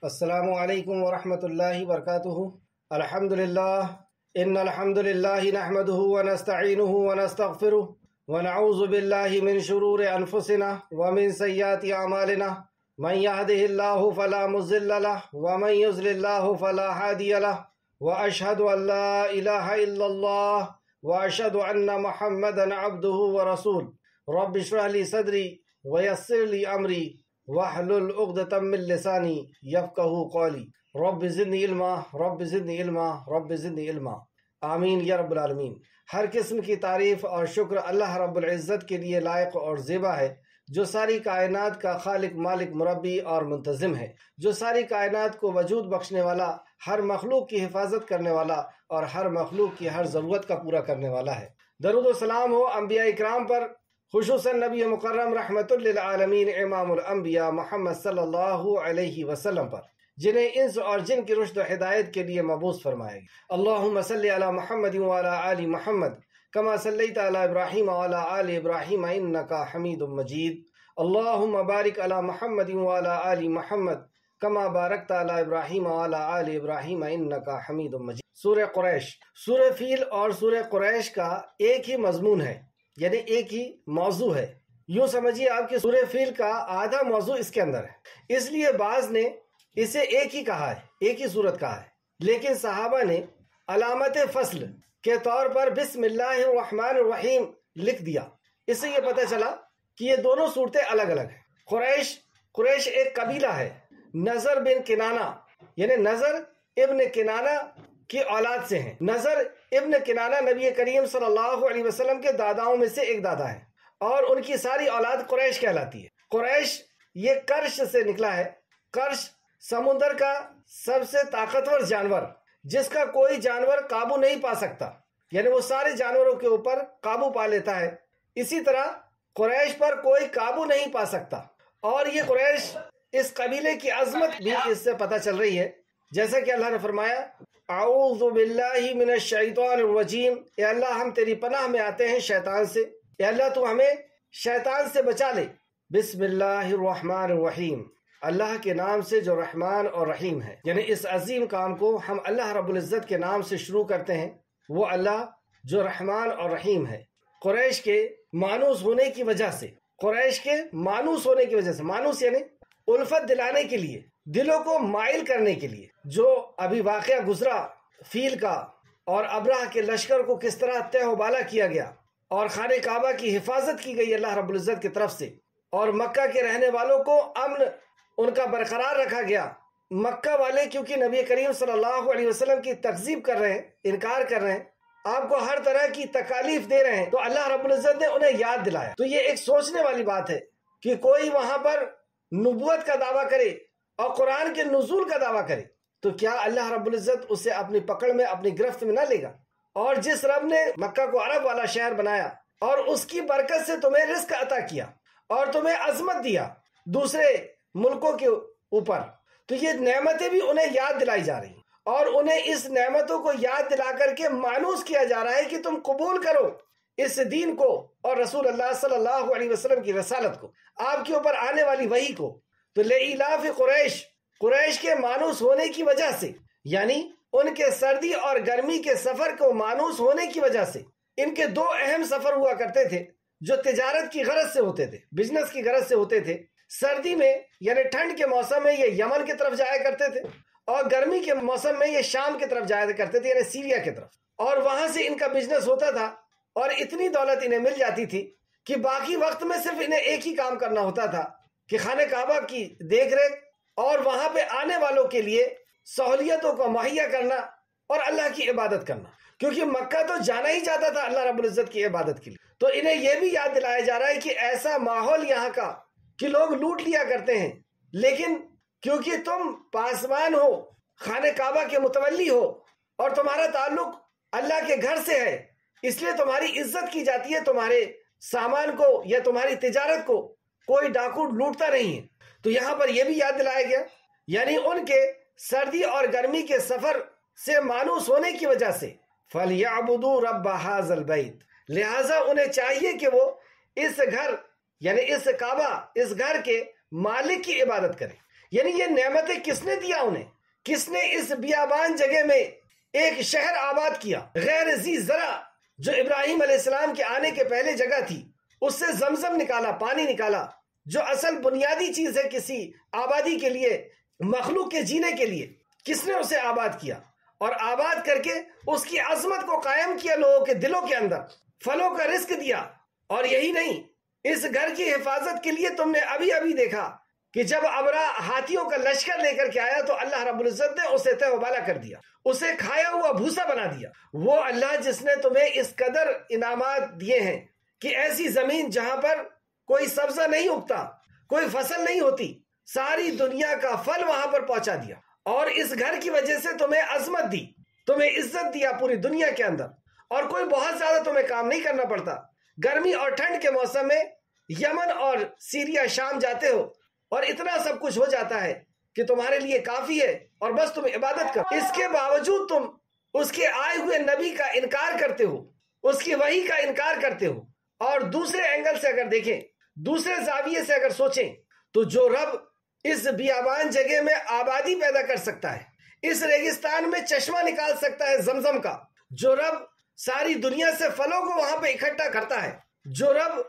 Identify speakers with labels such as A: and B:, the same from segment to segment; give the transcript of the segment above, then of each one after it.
A: السلام علیکم ورحمۃ اللہ وبرکاتہ۔ الحمدللہ ان الحمدللہ نحمده ونستعینه ونستغفره ونعوذ باللہ من شرور انفسنا ومن سیئات اعمالنا من يهده الله فلا مضل له ومن يضلل الله فلا هادي له واشهد ان لا اله الا الله واشهد ان محمدا عبده ورسوله رب اشرح لي صدري ويسر لي امري واحلل عقدۃ من لسانی یفقہوا قولی رب زدنی علما رب زدنی علما رب زدنی علما آمین یا رب العالمین۔ ہر قسم کی تعریف اور شکر اللہ رب العزت کے لیے لائق اور زیبا ہے، جو ساری کائنات کا خالق، مالک، مربی اور منتظم ہے، جو ساری کائنات کو وجود بخشنے والا، ہر مخلوق کی حفاظت کرنے والا اور ہر مخلوق کی ہر ضرورت کا پورا کرنے والا ہے۔ درود و سلام ہو انبیاء اکرام پر، خصوصاً نبی مکرم رحمت للعالمین امام الانبیاء محمد صلی اللہ علیہ وسلم پر، جنہیں انس اور جن کی رشد و ہدایت کے لیے مبعوث فرمایا گیا۔ اللہم صلی علی محمد وعلی آل محمد کما صلیت علی ابراہیم وعلی آل ابراہیم انکا حمید مجید۔ اللہم بارک علی محمد وعلی آل محمد کما بارکت علی ابراہیم وعلی آل ابراہیم انکا حمید مجید۔ سورہ قریش، سورہ فیل اور سورہ قریش کا ایک ہی مضمون ہے، یعنی ایک ہی موضوع ہے۔ یوں سمجھیے آپ کہ سورہ فیل کا آدھا موضوع اس کے اندر ہے، اس لیے بعض نے اسے ایک ہی کہا ہے، ایک ہی صورت کہا ہے، لیکن صحابہ نے علامت فصل کے طور پر بسم اللہ الرحمن الرحیم لکھ دیا۔ اس سے یہ پتہ چلا کہ یہ دونوں صورتیں الگ الگ ہیں۔ قریش ایک قبیلہ ہے، نضر بن کنانہ، یعنی نضر ابن کنانہ کی اولاد سے ہیں۔ نضر ابن کنانہ نبی کریم صلی اللہ علیہ وسلم کے داداؤں میں سے ایک دادا ہے، اور ان کی ساری اولاد قریش کہلاتی ہے۔ قریش یہ کرش سے نکلا ہے۔ کرش سمندر کا سب سے طاقتور جانور، جس کا کوئی جانور قابو نہیں پا سکتا، یعنی وہ سارے جانوروں کے اوپر قابو پا لیتا ہے، اسی طرح قریش پر کوئی قابو نہیں پا سکتا۔ اور یہ قریش، اس قبیلے کی عظمت بھی اس سے پتہ چل رہی ہے، جیسا کہ اللہ نے فرمایا اعوذ باللہ من الشیطان الرجیم، اے اللہ ہم تیری پناہ میں آتے ہیں شیطان سے، اے اللہ تو ہمیں شیطان سے بچا لے۔ بسم اللہ الرحمن الرحیم، اللہ کے نام سے جو رحمان اور رحیم ہے، یعنی اس عظیم کام کو ہم اللہ رب العزت کے نام سے شروع کرتے ہیں، وہ اللہ جو رحمان اور رحیم ہے۔ قریش کے مانوس ہونے کی وجہ سے، مانوس یعنی الفت دلانے کے لیے، دلوں کو مائل کرنے کے لیے، جو ابھی واقعہ گزرا فیل کا، اور ابرہہ کے لشکر کو کس طرح تہ و بالا کیا گیا، اور خانہ کعبہ کی حفاظت کی گئی اللہ رب العزت کی طرف سے، اور مکہ کے رہنے والوں کو امن ان کا برقرار رکھا گیا۔ مکہ والے کیونکہ نبی کریم صلی اللہ علیہ وسلم کی تکذیب کر رہے ہیں، انکار کر رہے ہیں، آپ کو ہر طرح کی تکالیف دے رہے ہیں، تو اللہ رب العزت نے انہیں یاد دلایا۔ تو یہ ایک سوچنے والی بات ہے کہ کوئی وہاں پر نبوت کا دعویٰ کرے اور قرآن کے نزول کا دعویٰ کرے، تو کیا اللہ رب العزت اسے اپنی پکڑ میں، اپنی گرفت میں نہ لے گا؟ اور جس رب نے مکہ کو عرب والا شہر بنایا اور اس کی برکت سے تمہیں رزق عطا کیا اور تمہیں عظمت دیا دوسرے ملکوں کے اوپر، تو یہ نعمتیں بھی انہیں یاد دلائی جا رہی ہیں، اور انہیں اس نعمتوں کو یاد دلا کر کے مانوس کیا جا رہا ہے کہ تم قبول کرو اس دین کو اور رسول اللہ صلی اللہ علیہ وسلم کی رسالت کو، آپ کے اوپر آنے والی وحی کو۔ تو لإیلاف قریش کے مانوس ہونے کی وجہ سے، یعنی ان کے سردی اور گرمی کے سفر کو مانوس ہونے کی وجہ سے، ان کے دو اہم سفر ہوا کرتے تھے جو تجارت کی غرض سے ہوتے تھے، بزنس کی غرض سے ہوتے تھے۔ سردی میں یعنی ٹھنڈ کے موسم میں یہ یمن کی طرف جایا کرتے تھے، اور گرمی کے موسم میں یہ شام کی طرف جایا کرتے تھے، یعنی سیریا کی طرف، اور وہاں سے ان کا بزنس ہوتا تھا، اور اتنی دولت انہیں مل جاتی تھی کہ باقی وقت میں صرف انہیں ایک ہی کام کرنا ہوتا تھا کہ خانہ کعبہ کی دیکھ ریکھ اور وہاں پہ آنے والوں کے لیے سہولیتوں کو مہیا کرنا اور اللہ کی عبادت کرنا، کیونکہ مکہ تو جانا ہی جاتا تھا اللہ رب العزت کی عبادت کے لیے۔ تو انہیں یہ بھی یاد دلایا جا رہا ہے کہ ایسا ماحول یہاں کا کہ لوگ لوٹ لیا کرتے ہیں، لیکن کیونکہ تم پاسبان ہو، خانہ کعبہ کے متولی ہو، اور تمہارا تعلق اللہ کے گھر سے ہے، اس لیے تمہاری عزت کی جاتی ہے، تمہارے سامان کو یا تمہاری تجارت کو کوئی ڈاکو لوٹتا نہیں ہے۔ تو یہاں پر یہ بھی یاد دلایا گیا، یعنی ان کے سردی اور گرمی کے سفر سے مانوس ہونے کی وجہ سے فَلْيَعْبُدُوا رَبَّ هَذَا الْبَيْتِ، لہٰذا انہیں چاہیے کہ وہ اس گھر، یعنی اس کعبہ، اس گھر کے مالک کی عبادت کریں، یعنی یہ نعمتیں کس نے دیا انہیں؟ کس نے اس بیابان جگہ میں ایک شہر آباد کیا؟ غیر ذی زرع جو ابراہیم علیہ السلام کے آنے کے پہلے جگہ تھی، اس سے زمزم نکالا، پانی نکالا، جو اصل بنیادی چیز ہے کسی آبادی کے لیے، مخلوق کے جینے کے لیے۔ کس نے اسے آباد کیا؟ اور آباد کر کے اس کی عظمت کو قائم کیا لوگوں کے دلوں کے اندر، پھلوں کا رزق دیا۔ اور یہی نہیں، اس گھر کی حفاظت کے لیے تم نے ابھی دیکھا کہ جب ابرا ہاتھیوں کا لشکر لے کر کے آیا تو اللہ رب العزت نے اسے تہ و بالا کر دیا، اسے کھایا ہوا بھوسا بنا دیا۔ وہ اللہ جس نے تمہیں اس قدر انعامات دیے ہیں کہ ایسی زمین جہاں پر کوئی سبزہ نہیں اگتا، کوئی فصل نہیں ہوتی، ساری دنیا کا پھل وہاں پر پہنچا دیا، اور اس گھر کی وجہ سے تمہیں عظمت دی، تمہیں عزت دیا پوری دنیا کے اندر، اور کوئی بہت زیادہ تمہیں کام نہیں کرنا پڑتا۔ گرمی اور ٹھنڈ کے موسم میں یمن اور سیریا شام جاتے ہو اور اتنا سب کچھ ہو جاتا ہے کہ تمہارے لیے کافی ہے، اور بس تم عبادت کرو۔ اس کے باوجود تم اس کے آئے ہوئے نبی کا انکار کرتے ہو، اس کی وحی کا انکار کرتے ہو۔ اور دوسرے اینگل سے اگر دیکھیں، دوسرے زاویے سے اگر سوچیں، تو جو رب اس بیابان جگہ میں آبادی پیدا کر سکتا ہے، اس ریگستان میں چشمہ نکال سکتا ہے زمزم کا، جو رب ساری دنیا سے پھلوں کو وہاں پہ اکٹھا کرتا ہے، جو رب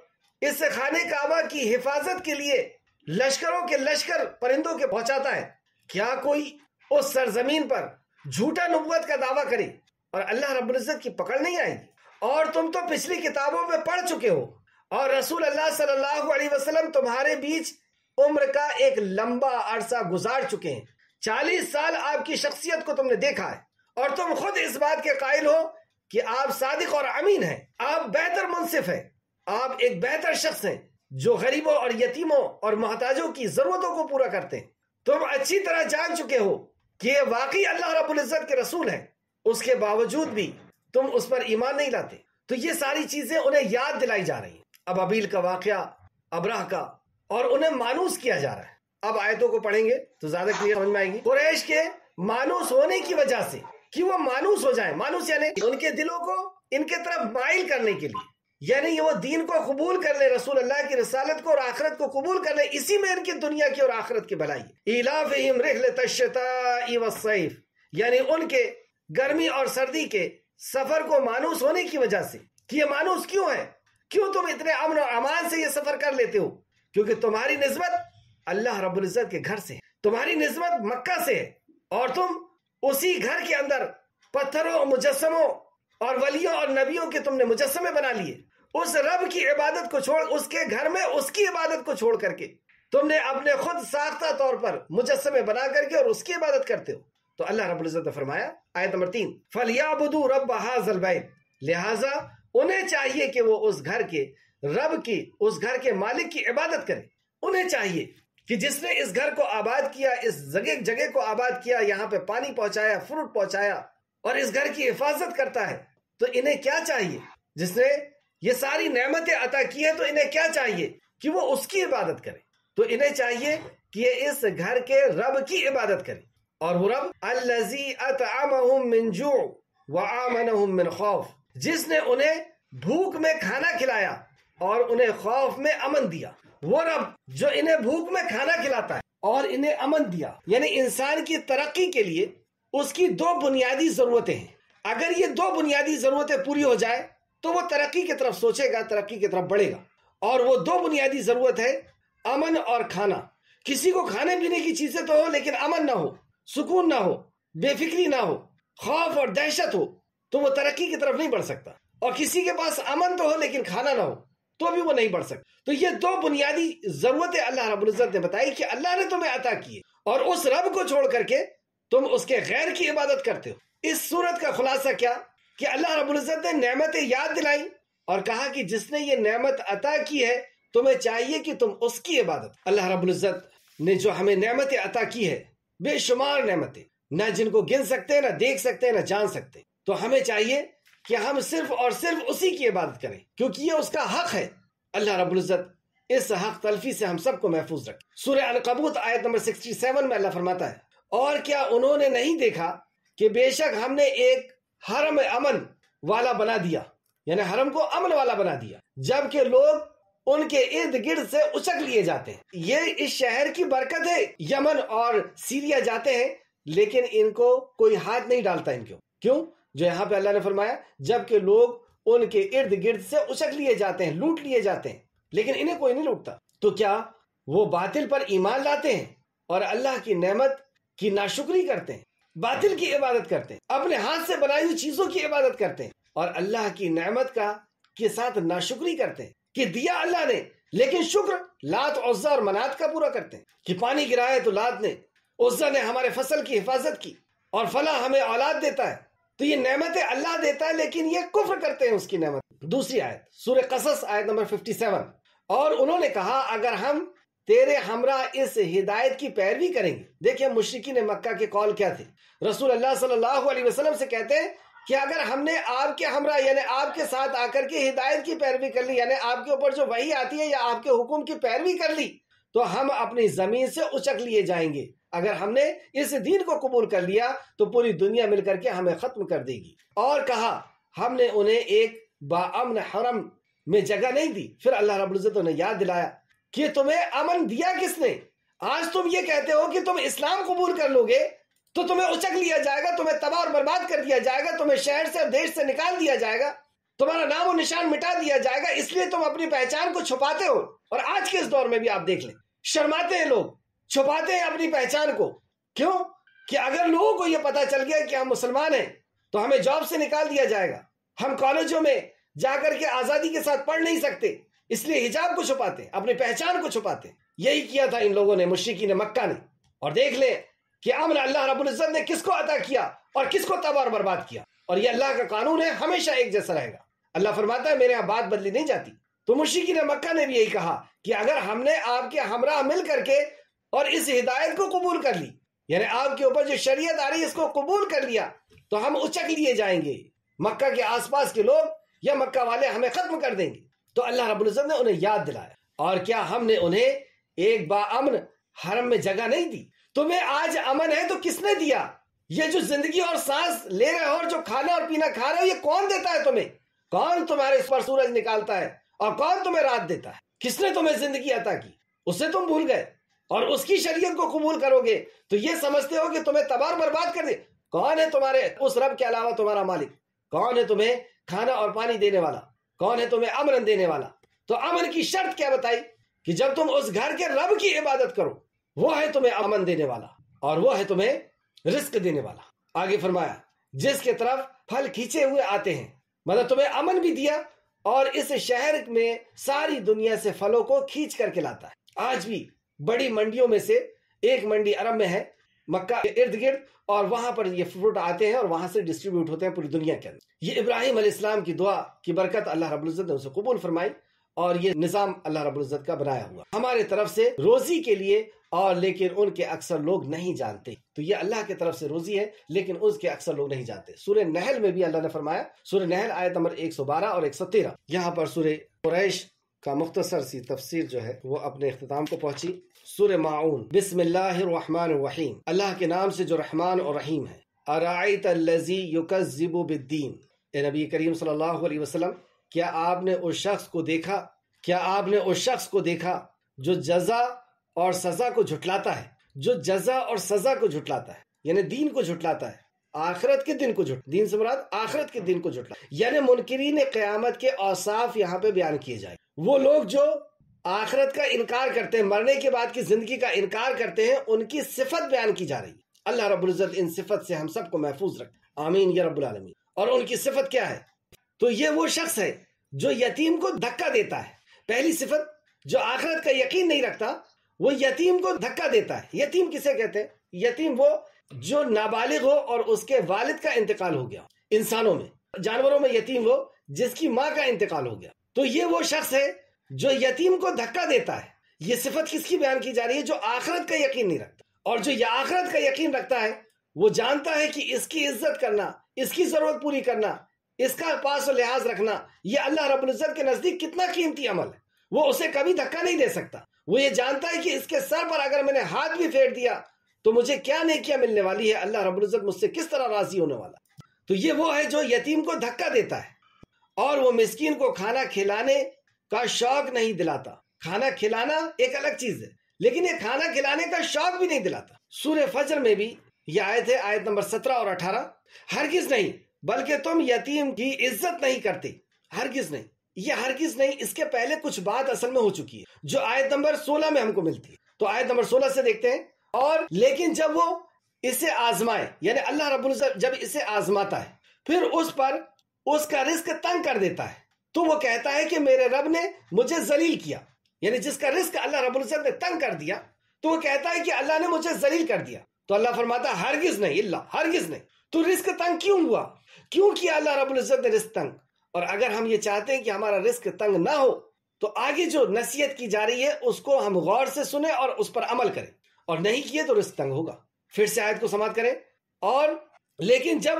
A: اس خانہ کعبہ کی حفاظت کے لیے لشکروں کے لشکر پرندوں کے پہنچاتا ہے، کیا کوئی اس سرزمین پر جھوٹا نبوت کا دعویٰ کرے اور اللہ رب العزت کی پکڑ نہیں آئے گی؟ اور تم تو پچھلی کتابوں میں پڑھ چکے ہو، اور رسول اللہ صلی اللہ علیہ وسلم تمہارے بیچ عمر کا ایک لمبا عرصہ گزار چکے ہیں، 40 سال آپ کی شخصیت کو تم نے دیکھا ہے، اور تم خود اس بات کے قائل ہو کہ آپ صادق اور امین ہیں، آپ بہتر منصف ہیں، آپ ایک بہتر شخص ہیں جو غریبوں اور یتیموں اور محتاجوں کی ضرورتوں کو پورا کرتے ہیں۔ تم اچھی طرح جان چکے ہو کہ یہ واقعی اللہ رب العزت کے رسول ہیں، اس کے باوجود بھی تم اس پر ایمان نہیں لاتے۔ تو یہ ساری چیزیں انہیں یاد دلائی جا رہی ہیں، اب ابیل کا واقعہ، ابراہ کا، اور انہیں مانوس کیا جا رہا ہے۔ اب آیتوں کو پڑھیں گے تو زیادہ کلیئر سمجھ میں آئے گی۔ قریش کے مانوس ہونے کی وجہ سے کہ وہ مانوس ہو جائیں، مانوس یعنی ان کے دلوں کو ان کے طرف مائل کرنے کے لیے، یعنی وہ دین کو قبول کر لیں، رسول اللہ کی رسالت کو اور آخرت کو قبول کر لیں، اسی میں ان کی دنیا کی اور آخرت کی بھلائی ہے۔ ایلافہم رحلۃ الشتاء والصیف، یعنی ان کے گرمی اور سردی کے سفر کو مانوس ہونے کی وجہ سے۔ کہ یہ مانوس کیوں ہے؟ کیوں تم اتنے امن اور امان سے یہ سفر کر لیتے ہو؟ کیونکہ تمہاری نسبت اللہ رب العزت کے گھر سے ہے، تمہاری نسبت مکہ سے ہے، اور تم اسی گھر کے اندر پتھروں، مجسموں اور ولیوں اور نبیوں کے تم نے مجسمے بنا لیے۔ اس رب کی عبادت کو چھوڑ، اس کے گھر میں اس کی عبادت کو چھوڑ کر کے تم نے اپنے خود ساختہ طور پر مجسمے بنا کر کے اور اس کی عبادت کرتے ہو۔ تو اللہ رب العزت نے فرمایا، آیت نمبر 3، فَلْيَعْبُدُوا رَبَّ هَٰذَا الْبَيْتِ، لہٰذا انہیں چاہیے کہ وہ اس گھر کے رب کی، اس گھر کے مالک کی عبادت کریں۔ انہیں چاہیے کہ جس نے اس گھر کو آباد کیا، اس جگہ کو آباد کیا، یہاں پہ پانی پہنچایا، فروٹ پہنچایا، اور اس گھر کی حفاظت کرتا ہے، تو انہیں کیا چاہیے؟ جس نے یہ ساری نعمتیں عطا کی ہیں تو انہیں کیا چاہیے؟ کہ وہ اس کی عبادت کریں۔ تو انہیں چاہیے کہ یہ اس گھر کے رب کی عبادت کریں، اور وہ رب الذی اطعمہم من جوع وآمنہم من خوف، جس نے انہیں بھوک میں کھانا کھلایا اور انہیں خوف میں امن دیا۔ وہ رب جو انہیں بھوک میں کھانا کھلاتا ہے اور انہیں امن دیا، یعنی انسان کی ترقی کے لیے اس کی 2 بنیادی ضرورتیں ہیں۔ اگر یہ 2 بنیادی ضرورتیں پوری ہو جائے تو وہ ترقی کی طرف سوچے گا، ترقی کی طرف بڑھے گا۔ اور وہ 2 بنیادی ضرورت ہے امن اور کھانا۔ کسی کو کھانے پینے کی چیزیں تو ہو لیکن امن نہ ہو، سکون نہ ہو، بے فکری نہ ہو، خوف اور دہشت ہو، تو وہ ترقی کی طرف نہیں بڑھ سکتا۔ اور کسی کے پاس امن تو ہو لیکن کھانا نہ ہو تو بھی وہ نہیں بڑھ سکتا۔ تو یہ 2 بنیادی ضرورتیں اللہ رب العزت نے بتائی کہ اللہ نے تمہیں عطا کیے، اور اس رب کو چھوڑ کر کے تم اس کے غیر کی عبادت کرتے ہو۔ اس صورت کا خلاصہ کیا کہ اللہ رب العزت نے نعمتیں یاد دلائیں اور کہا کہ جس نے یہ نعمت عطا کی ہے تمہیں چاہیے کہ تم اس کی عبادت۔ اللہ رب العزت نے جو ہمیں نعمتیں عطا کی ہے، بے شمار نعمتیں، نہ جن کو گن سکتے، نہ دیکھ سکتے، نہ جان سکتے، تو ہمیں چاہیے کہ ہم صرف اور صرف اسی کی عبادت کریں، کیونکہ یہ اس کا حق ہے۔ اللہ رب العزت اس حق تلفی سے ہم سب کو محفوظ رکھے۔ سورہ عنکبوت آیت نمبر 67 میں اللہ فرماتا ہے، اور کیا انہوں نے نہیں دیکھا کہ بے شک ہم نے ایک حرم امن والا بنا دیا، یعنی حرم کو امن والا بنا دیا، جبکہ لوگ ان کے ارد گرد سے اچک لیے جاتے ہیں۔ یہ اس شہر کی برکت ہے۔ یمن اور سیریا جاتے ہیں لیکن ان کو کوئی ہاتھ نہیں ڈالتا ان کو، کیوں؟ جو یہاں پہ اللہ نے فرمایا جبکہ لوگ ان کے ارد گرد سے اچک لیے جاتے ہیں، لوٹ لیے جاتے ہیں، لیکن انہیں کوئی نہیں لوٹتا۔ تو کیا وہ باطل پر ایمان لاتے ہیں اور اللہ کی نعمت کی ناشکری کرتے ہیں، باطل کی عبادت کرتے ہیں، اپنے ہاتھ سے بنائی ہوئی چیزوں کی عبادت کرتے ہیں اور اللہ کی نعمت کے ساتھ ناشکری کرتے ہیں کہ دیا اللہ نے، لیکن شکر لات عزا اور منات کا پورا کرتے ہیں کہ پانی گرایا تو لات نے، عزا نے ہمارے فصل کی حفاظت کی اور فلاں ہمیں اولاد دیتا ہے، تو یہ نعمتیں اللہ دیتا ہے لیکن یہ کفر کرتے ہیں اس کی نعمت۔ دوسری آیت سورہ قصص آیت نمبر 57، اور انہوں نے کہا اگر ہم تیرے ہمراہ اس ہدایت کی پیروی کریں گے۔ دیکھیں مشرکین مکہ کے قول کیا تھے، رسول اللہ صلی اللہ علیہ وسلم سے کہتے ہیں کہ اگر ہم نے آپ کے ہمراہ یعنی آپ کے ساتھ آ کر کے ہدایت کی پیروی کر لی، یعنی آپ کے اوپر جو وحی آتی ہے یا آپ کے حکم کی پیروی کر لی، تو ہم اپنی زمین سے اچک لیے جائیں گے۔ اگر ہم نے اس دین کو قبول کر لیا تو پوری دنیا مل کر کے ہمیں ختم کر دے گی۔ اور کہا ہم نے انہیں ایک باامن حرم میں جگہ نہیں دی۔ پھر اللہ رب العزت نے یاد دلایا کہ تمہیں امن دیا کس نے؟ آج تم یہ کہتے ہو کہ تم اسلام قبول کر لو گے تو تمہیں اچک لیا جائے گا، تمہیں تباہ اور برباد کر دیا جائے گا، تمہیں شہر سے اور دیش سے نکال دیا جائے گا، تمہارا نام و نشان مٹا دیا جائے گا، اس لیے تم اپنی پہچان کو چھپاتے ہو۔ اور آج کے اس دور میں بھی آپ دیکھ لیں، شرماتے ہیں لوگ، چھپاتے ہیں اپنی پہچان کو۔ کیوں؟ کہ اگر لوگوں کو یہ پتا چل گیا کہ ہم مسلمان ہیں تو ہمیں جاب سے نکال دیا جائے گا، ہم کالجوں میں جا کر کے آزادی کے ساتھ پڑھ نہیں سکتے، اس لیے حجاب کو چھپاتے ہیں، اپنی پہچان کو چھپاتے ہیں۔ یہی کیا تھا ان لوگوں نے، مشرکین مکہ نے۔ اور دیکھ لیں کہ امن اللہ رب العزت نے کس کو عطا کیا اور کس کو تباہ اور برباد کیا، اور یہ اللہ کا قانون ہے، ہمیشہ ایک جیسا رہے گا۔ اللہ فرماتا ہے میرے یہاں بات بدلی نہیں جاتی۔ تو مشرکین مکہ نے بھی یہی کہا کہ اگر ہم نے آپ کے ہمراہ مل کر کے اور اس ہدایت کو قبول کر لی، یعنی آپ کے اوپر جو شریعت آ رہی ہے اس کو قبول کر لیا، تو ہم اچک لیے جائیں گے، مکہ کے آس پاس کے لوگ یا مکہ والے ہمیں ختم کر دیں گے۔ تو اللہ رب العزت نے انہیں یاد دلایا، اور کیا ہم نے انہیں ایک باامن حرم میں جگہ نہیں دی؟ تمہیں آج امن ہے تو کس نے دیا؟ یہ جو زندگی اور سانس لے رہے ہو اور جو کھانا اور پینا کھا رہے ہو، یہ کون دیتا ہے تمہیں؟ کون تمہارے اس پر سورج نکالتا ہے اور کون تمہیں رات دیتا ہے؟ کس نے تمہیں زندگی عطا کی؟ اسے تم بھول گئے اور اس کی شریعت کو قبول کرو گے تو یہ سمجھتے ہو کہ تمہیں تباہ برباد کر دے۔ کون ہے تمہارے اس رب کے علاوہ تمہارا مالک؟ کون ہے تمہیں کھانا اور پانی دینے والا؟ کون ہے تمہیں امن دینے والا؟ تو امن کی شرط کیا بتائی؟ کہ جب تم اس گھر کے رب کی عبادت کرو، وہ ہے تمہیں امن دینے والا اور وہ ہے تمہیں رزق دینے والا۔ آگے فرمایا جس کے طرف پھل کھینچے ہوئے آتے ہیں، مطلب تمہیں امن بھی دیا اور اس شہر میں ساری دنیا سے پھلوں کو کھینچ کر کے لاتا ہے۔ آج بھی بڑی منڈیوں میں سے ایک منڈی عرب میں ہے، مکہ کے ارد گرد، اور وہاں پر یہ فروٹ آتے ہیں اور وہاں سے ڈسٹریبیوٹ ہوتے ہیں پوری دنیا کے اندر۔ یہ ابراہیم علیہ السلام کی دعا کی برکت اللہ رب العزت نے اسے قبول فرمائی، اور یہ نظام اللہ رب العزت کا بنایا ہوا ہمارے طرف سے روزی کے لیے، اور لیکن ان کے اکثر لوگ نہیں جانتے۔ تو یہ اللہ کی طرف سے روزی ہے لیکن اس کے اکثر لوگ نہیں جانتے۔ سورہ نحل میں بھی اللہ نے فرمایا، سورہ نحل آیت نمبر 112 اور 113، یہاں پر سورہ قریش کا مختصر سی تفسیر جو ہے وہ اپنے اختتام کو پہنچی۔ سورہ ماعون، بسم اللہ الرحمن الرحیم، اللہ کے نام سے جو رحمان اور رحیم ہے۔ ارائیت الذی یکذب بالدین، اے نبی کریم صلی اللہ علیہ وسلم، کیا آپ نے اس شخص کو دیکھا جو جزا اور سزا کو جھٹلاتا ہے، جو جزا اور سزا کو جھٹلاتا ہے، یعنی دین کو جھٹلاتا ہے، آخرت کے دن کو دین سے مراد آخرت کے دن کو جھٹلاتا ہے، یعنی منکرین قیامت کے اوصاف یہاں پہ بیان کیے جائیں۔ وہ لوگ جو آخرت کا انکار کرتے ہیں، مرنے کے بعد کی زندگی کا انکار کرتے ہیں، ان کی صفت بیان کی جا رہی ہے۔ اللہ رب العزت ان صفت سے ہم سب کو محفوظ رکھے، آمین یا رب العالمین۔ اور ان کی صفت کیا ہے؟ تو یہ وہ شخص ہے جو یتیم کو دھکا دیتا ہے۔ پہلی صفت، جو آخرت کا یقین نہیں رکھتا وہ یتیم کو دھکا دیتا ہے۔ یتیم کسے کہتے ہیں؟ یتیم وہ جو نابالغ ہو اور اس کے والد کا انتقال ہو گیا۔ انسانوں میں، جانوروں میں یتیم وہ جس کی ماں کا انتقال ہو گیا۔ تو یہ وہ شخص ہے جو یتیم کو دھکا دیتا ہے۔ یہ صفت کس کی بیان کی جا رہی ہے؟ جو آخرت کا یقین نہیں رکھتا، اور جو یہ آخرت کا یقین رکھتا ہے وہ جانتا ہے کہ اس کی عزت کرنا، اس کی ضرورت پوری کرنا، اس کا پاس و لحاظ رکھنا، یہ اللہ رب العزت کے نزدیک کتنا قیمتی عمل ہے۔ وہ اسے کبھی دھکا نہیں دے سکتا۔ وہ یہ جانتا ہے کہ اس کے سر پر اگر میں نے ہاتھ بھی پھیر دیا تو مجھے کیا نیکیاں ملنے والی ہے، اللہ رب العزت مجھ سے کس طرح راضی ہونے والا۔ تو یہ وہ ہے جو یتیم کو دھکا دیتا ہے، اور وہ مسکین کو کھانا کھلانے کا شوق نہیں دلاتا۔ کھانا کھلانا ایک الگ چیز ہے، لیکن یہ کھانا کھلانے کا شوق بھی نہیں دلاتا۔ سورہ فجر میں بھی یہ آیت ہے، آیت نمبر 17 اور 18، ہرگز نہیں بلکہ تم یتیم کی عزت نہیں کرتے۔ ہرگز نہیں، یہ ہرگز نہیں اس کے پہلے کچھ بات اصل میں ہو چکی ہے جو آیت نمبر 16 میں ہم کو ملتی ہے۔ تو آیت نمبر 16 سے دیکھتے ہیں، اور لیکن جب وہ اسے آزمائے، یعنی اللہ رب العزت جب اسے آزماتا ہے پھر اس پر اس کا رزق تنگ کر دیتا ہے، تو وہ کہتا ہے کہ میرے رب نے مجھے ذلیل کیا، یعنی جس کا رزق اللہ رب العزت نے تنگ کر دیا تو وہ کہتا ہے کہ اللہ نے مجھے ذلیل کر دیا۔ تو اللہ فرماتا ہے ہرگز نہیں، اللہ ہرگز نہیں، تو رزق تنگ کیوں ہوا؟ کیوں کیا اللہ رب العزت نے رزق تنگ؟ اور اگر ہم یہ چاہتے ہیں کہ ہمارا رزق تنگ نہ ہو تو آگے جو نصیحت کی جا رہی ہے اس کو ہم غور سے سنیں اور اس پر عمل کریں، اور نہیں کیے تو رزق تنگ ہوگا۔ پھر سے آیت کو سماعت کریں، اور لیکن جب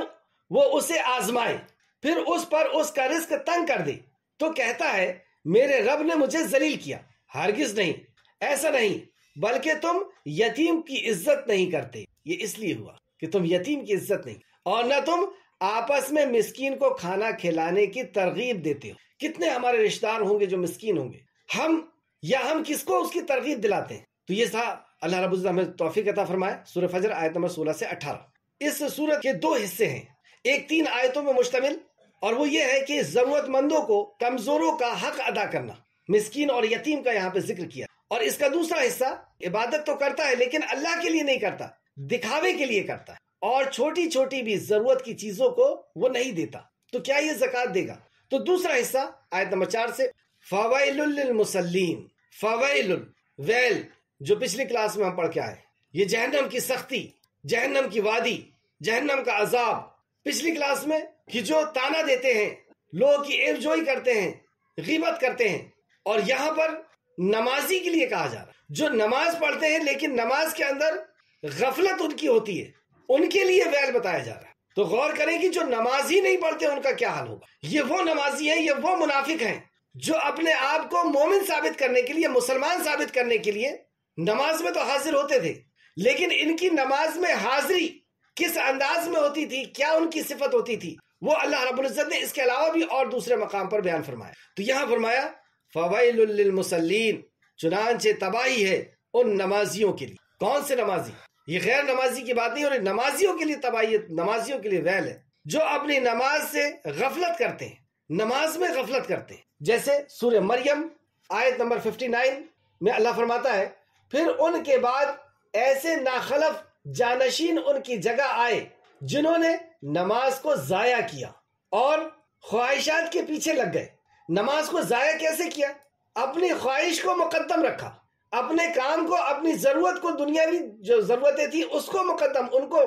A: وہ اسے آزمائے پھر اس پر اس کا رزق تنگ کر دے تو کہتا ہے میرے رب نے مجھے ذلیل کیا۔ ہرگز نہیں، ایسا نہیں، بلکہ تم یتیم کی عزت نہیں کرتے۔ یہ اس لیے ہوا کہ تم یتیم کی عزت نہیں، اور نہ تم آپس میں مسکین کو کھانا کھلانے کی ترغیب دیتے ہو۔ کتنے ہمارے رشتہ دار ہوں گے جو مسکین ہوں گے، ہم کس کو اس کی ترغیب دلاتے ہیں؟ تو یہ تھا، اللہ رب العزت ہمیں توفیق عطا فرمائے۔ سورہ فجر آیت نمبر 16 سے 18۔ اس سورت کے 2 حصے ہیں، ایک 3 آیتوں میں مشتمل، اور وہ یہ ہے کہ ضرورت مندوں کو، کمزوروں کا حق ادا کرنا، مسکین اور یتیم کا یہاں پہ ذکر کیا۔ اور اس کا دوسرا حصہ، عبادت تو کرتا ہے لیکن اللہ کے لیے نہیں کرتا، دکھاوے کے لیے کرتا ہے، اور چھوٹی چھوٹی بھی ضرورت کی چیزوں کو وہ نہیں دیتا، تو کیا یہ زکوٰۃ دے گا؟ تو دوسرا حصہ آیت نمبر 4 سے، فویل للمصلین، فویل، ویل جو پچھلی کلاس میں ہم پڑھ کے آئے، یہ جہنم کی سختی، جہنم کی وادی، جہنم کا عذاب۔ پچھلی کلاس میں کہ جو تانا دیتے ہیں، لوگوں کی عیب جوئی کرتے ہیں، غیبت کرتے ہیں، اور یہاں پر نمازی کے لیے کہا جا رہا ہے جو نماز پڑھتے ہیں لیکن نماز کے اندر غفلت ان کی ہوتی ہے، ان کے لیے ویل بتایا جا رہا ہے۔ تو غور کریں کہ جو نماز ہی نہیں پڑھتے ان کا کیا حال ہوگا۔ یہ وہ نمازی ہیں، یہ وہ منافق ہیں جو اپنے آپ کو مومن ثابت کرنے کے لیے، مسلمان ثابت کرنے کے لیے نماز میں تو حاضر ہوتے تھے، لیکن ان کی نماز میں حاضری کس انداز میں ہوتی تھی، کیا ان کی صفت ہوتی تھی، وہ اللہ رب العزت نے اس کے علاوہ بھی اور دوسرے مقام پر بیان فرمایا۔ تو یہاں فرمایا فویل للمصلین، چنانچہ تباہی ہے ان نمازیوں کے لیے۔ کون سے نمازی؟ یہ غیر نمازی کی بات نہیں، اور نمازیوں کے لیے تباہی، نمازیوں کے لیے ویل ہے جو اپنی نماز سے غفلت کرتے ہیں، نماز میں غفلت کرتے ہیں۔ جیسے سورہ مریم آیت نمبر 59 میں اللہ فرماتا ہے پھر ان کے بعد ایسے ناخلف جانشین ان کی جگہ آئے جنہوں نے نماز کو ضائع کیا اور خواہشات کے پیچھے لگ گئے۔ نماز کو ضائع کیسے کیا؟ اپنی خواہش کو مقدم رکھا، اپنے کام کو، اپنی ضرورت کو، دنیاوی جو ضرورتیں تھی اس کو مقدم، ان کو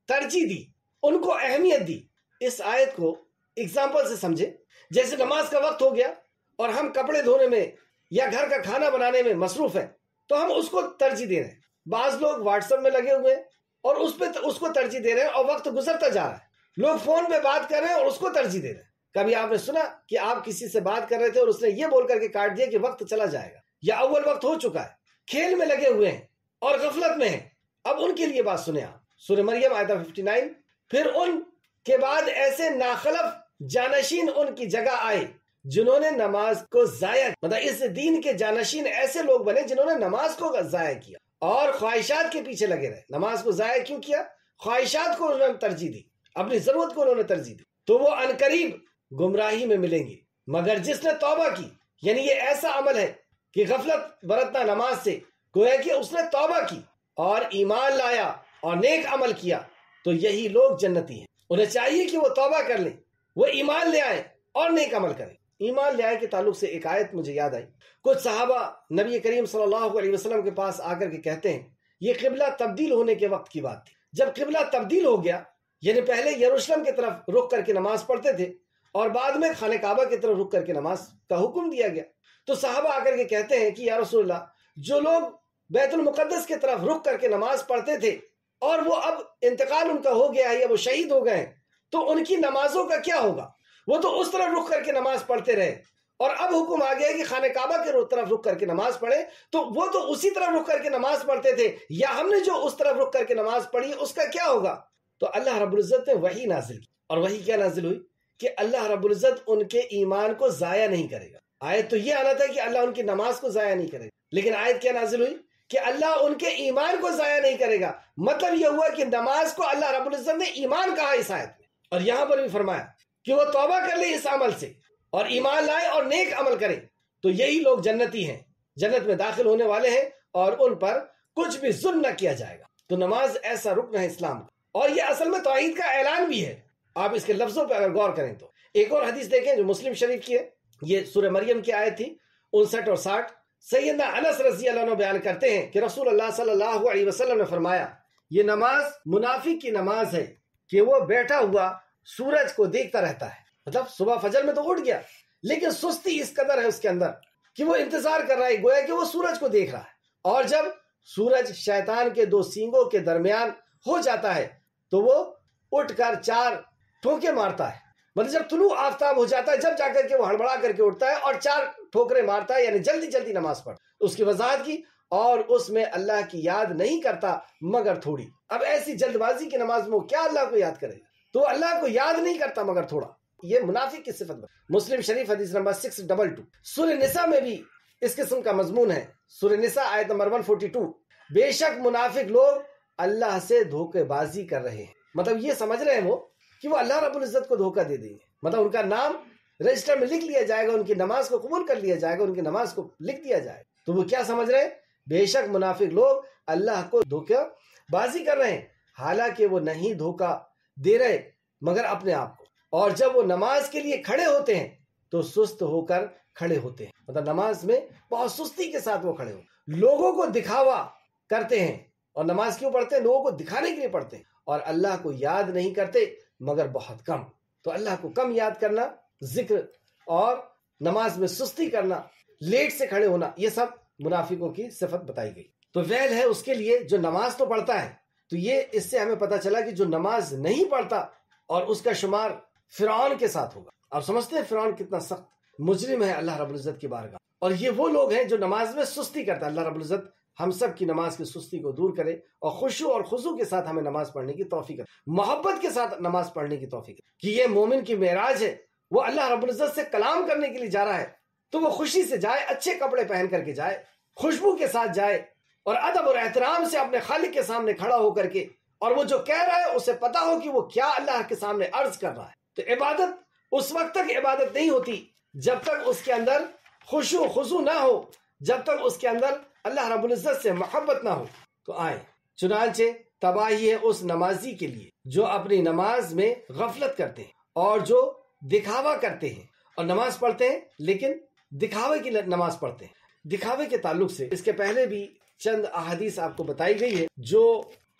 A: ترجیح دی، ان کو اہمیت دی۔ اس آیت کو اگزامپل سے سمجھے، جیسے نماز کا وقت ہو گیا اور ہم کپڑے دھونے میں یا گھر کا کھانا بنانے میں مصروف ہیں تو ہم اس کو ترجیح دے رہے ہیں۔ بعض لوگ واٹس ایپ میں لگے ہوئے ہیں اور اس کو ترجیح دے رہے ہیں، اور وقت گزرتا جا رہا ہے۔ لوگ فون پہ بات کر رہے ہیں اور اس کو ترجیح دے رہے ہیں۔ کبھی آپ نے سنا کہ آپ کسی سے بات کر رہے تھے اور اس نے یہ بول کر کے کاٹ دیا کہ وقت چلا جائے گا یا اول وقت ہو چکا ہے؟ کھیل میں لگے ہوئے ہیں اور غفلت میں ہیں۔ اب ان کے لیے بات سنیں آپ، سورہ مریم آیت 59، پھر ان کے بعد ایسے ناخلف جانشین ان کی جگہ آئے جنہوں نے نماز کو ضائع، مطلب اس دین کے جانشین ایسے لوگ بنے جنہوں نے نماز کو ضائع کیا اور خواہشات کے پیچھے لگے رہے۔ نماز کو ضائع کیوں کیا؟ خواہشات کو انہوں نے ترجیح دی، اپنی ضرورت کو انہوں نے ترجیح دی۔ تو وہ عنقریب گمراہی میں ملیں گے، مگر جس نے توبہ کی، یعنی یہ ایسا عمل ہے کہ غفلت برتنا نماز سے، گویا کہ اس نے توبہ کی اور ایمان لایا اور نیک عمل کیا، تو یہی لوگ جنتی ہیں۔ انہیں چاہیے کہ وہ توبہ کر لیں، وہ ایمان لے آئیں اور نیک عمل کریں۔ ایمان لے آئے کے تعلق سے ایک آیت مجھے یاد آئی۔ کچھ صحابہ نبی کریم صلی اللہ علیہ وسلم کے پاس آ کر کے کہتے ہیں، یہ قبلہ تبدیل ہونے کے وقت کی بات تھی، جب قبلہ تبدیل ہو گیا، یعنی پہلے یروشلم کی طرف رخ کر کے نماز پڑھتے تھے اور بعد میں خانہ کعبہ کی طرف رخ کر کے نماز کا حکم دیا گیا۔ تو صحابہ آ کر کے کہتے ہیں کہ یا رسول اللہ، جو لوگ بیت المقدس کی طرف رخ کر کے نماز پڑھتے تھے اور وہ اب انتقال ان کا ہو گیا ہے یا وہ شہید ہو گئے ہیں، تو ان کی نمازوں کا کیا ہوگا؟ وہ تو اس طرف رخ کر کے نماز پڑھتے رہے اور اب حکم آ گیا کہ خانہ کعبہ کی طرف رخ کر کے نماز پڑھے، تو وہ تو اسی طرف رخ کر کے نماز پڑھتے تھے، یا ہم نے جو اس طرف رخ کر کے نماز پڑھی اس کا کیا ہوگا؟ تو اللہ رب العزت نے وحی نازل کی، اور وحی کیا نازل ہوئی کہ اللہ رب العزت ان کے ایمان کو ضائع نہیں کرے گا۔ آیت تو یہ آنا تھا کہ اللہ ان کی نماز کو ضائع نہیں کرے گا، لیکن آیت کیا نازل ہوئی کہ اللہ ان کے ایمان کو ضائع نہیں کرے گا۔ مطلب یہ ہوا کہ نماز کو اللہ رب العزت نے ایمان کہا اس آیت میں، اور یہاں پر بھی فرمایا کہ وہ توبہ کر لے اس عمل سے اور ایمان لائے اور نیک عمل کرے تو یہی لوگ جنتی ہیں، جنت میں داخل ہونے والے ہیں، اور ان پر کچھ بھی ظلم نہ کیا جائے گا۔ تو نماز ایسا رکن ہے اسلام کا، اور یہ اصل میں توحید کا اعلان بھی ہے۔ آپ اس کے لفظوں پہ اگر غور کریں تو ایک اور حدیث دیکھیں جو مسلم شریف کی ہے، یہ سورہ مریم کی آیت تھی 59 اور 60۔ سیدنا انس رضی اللہ عنہ بیان کرتے ہیں کہ رسول اللہ صلی اللہ علیہ وسلم نے فرمایا یہ نماز منافق کی نماز ہے کہ وہ بیٹھا ہوا سورج کو دیکھتا رہتا ہے، مطلب صبح فجر میں تو اٹھ گیا لیکن سستی اس قدر ہے اس کے اندر کہ وہ انتظار کر رہا ہے، گویا کہ وہ سورج کو دیکھ رہا ہے، اور جب سورج شیطان کے دو سینگوں کے درمیان ہو جاتا ہے تو وہ اٹھ کر 4 ٹھوکے مارتا ہے، مطلب جب طلوع آفتاب ہو جاتا ہے جب جا کر کے وہ ہڑبڑا کر کے اٹھتا ہے اور 4 ٹھوکرے مارتا ہے، یعنی جلدی جلدی نماز پڑھ اس کی وضاحت کی، اور اس میں اللہ کی یاد نہیں کرتا مگر تھوڑی۔ اب ایسی جلد بازی کی نماز میں کیا اللہ کو یاد کرے گا؟ تو اللہ کو یاد نہیں کرتا مگر تھوڑا، یہ منافق کی صفت ہے۔ مسلم شریف حدیث نمبر 622۔ سورہ نساء میں بھی اس قسم کا مضمون ہے، سورہ نساء آیت نمبر 142، بے شک منافق لوگ اللہ سے دھوکے بازی کر رہے ہیں، مطلب یہ سمجھ رہے ہیں وہ کہ وہ اللہ رب العزت کو دھوکہ دے دیں گے، مطلب ان کا نام رجسٹر میں لکھ لیا جائے گا، ان کی نماز کو قبول کر لیا جائے گا، ان کی نماز کو لکھ دیا جائے گا۔ تو وہ کیا سمجھ رہے ہیں؟ بے شک منافق لوگ اللہ کو دھوکہ بازی کر رہے ہیں، حالانکہ وہ نہیں دھوکہ دے رہے مگر اپنے آپ کو، اور جب وہ نماز کے لیے کھڑے ہوتے ہیں تو سست ہو کر کھڑے ہوتے ہیں، مطلب نماز میں بہت سستی کے ساتھ وہ کھڑے ہوتے، لوگوں کو دکھاوا کرتے ہیں، اور نماز کیوں پڑھتے ہیں؟ لوگوں کو دکھانے کے لیے پڑھتے ہیں، اور اللہ کو یاد نہیں کرتے مگر بہت کم۔ تو اللہ کو کم یاد کرنا، ذکر اور نماز میں سستی کرنا، لیٹ سے کھڑے ہونا، یہ سب منافقوں کی صفت بتائی گئی۔ تو ویل ہے اس کے لیے جو نماز تو پڑھتا ہے۔ تو یہ اس سے ہمیں پتہ چلا کہ جو نماز نہیں پڑھتا اور اس کا شمار فرعون کے ساتھ ہوگا۔ آپ سمجھتے ہیں فرعون کتنا سخت مجرم ہے اللہ رب العزت کی بارگاہ، اور یہ وہ لوگ ہیں جو نماز میں سستی کرتا ہے۔ اللہ رب العزت ہم سب کی نماز کی سستی کو دور کرے اور خشوع اور خضوع کے ساتھ ہمیں نماز پڑھنے کی توفیق دے، محبت کے ساتھ نماز پڑھنے کی توفیق دے، کہ یہ مومن کی معراج ہے، وہ اللہ رب العزت سے کلام کرنے کے لیے جا رہا ہے تو وہ خوشی سے جائے، اچھے کپڑے پہن کر کے جائے، خوشبو کے ساتھ جائے، اور ادب اور احترام سے اپنے خالق کے سامنے کھڑا ہو کر کے، اور وہ جو کہہ رہا ہے اسے پتا ہو کہ وہ کیا اللہ کے سامنے عرض کر رہا ہے۔ تو عبادت اس وقت تک عبادت نہیں ہوتی جب تک اس کے اندر خشوع خضوع نہ ہو، جب تک اس کے اندر اللہ رب العزت سے محبت نہ ہو۔ تو آئیں، چنانچہ تباہی ہے اس نمازی کے لیے جو اپنی نماز میں غفلت کرتے ہیں اور جو دکھاوا کرتے ہیں، اور نماز پڑھتے ہیں لیکن دکھاوے کی نماز پڑھتے ہیں۔ دکھاوے کے تعلق سے اس کے پہلے بھی چند احادیث آپ کو بتائی گئی ہے جو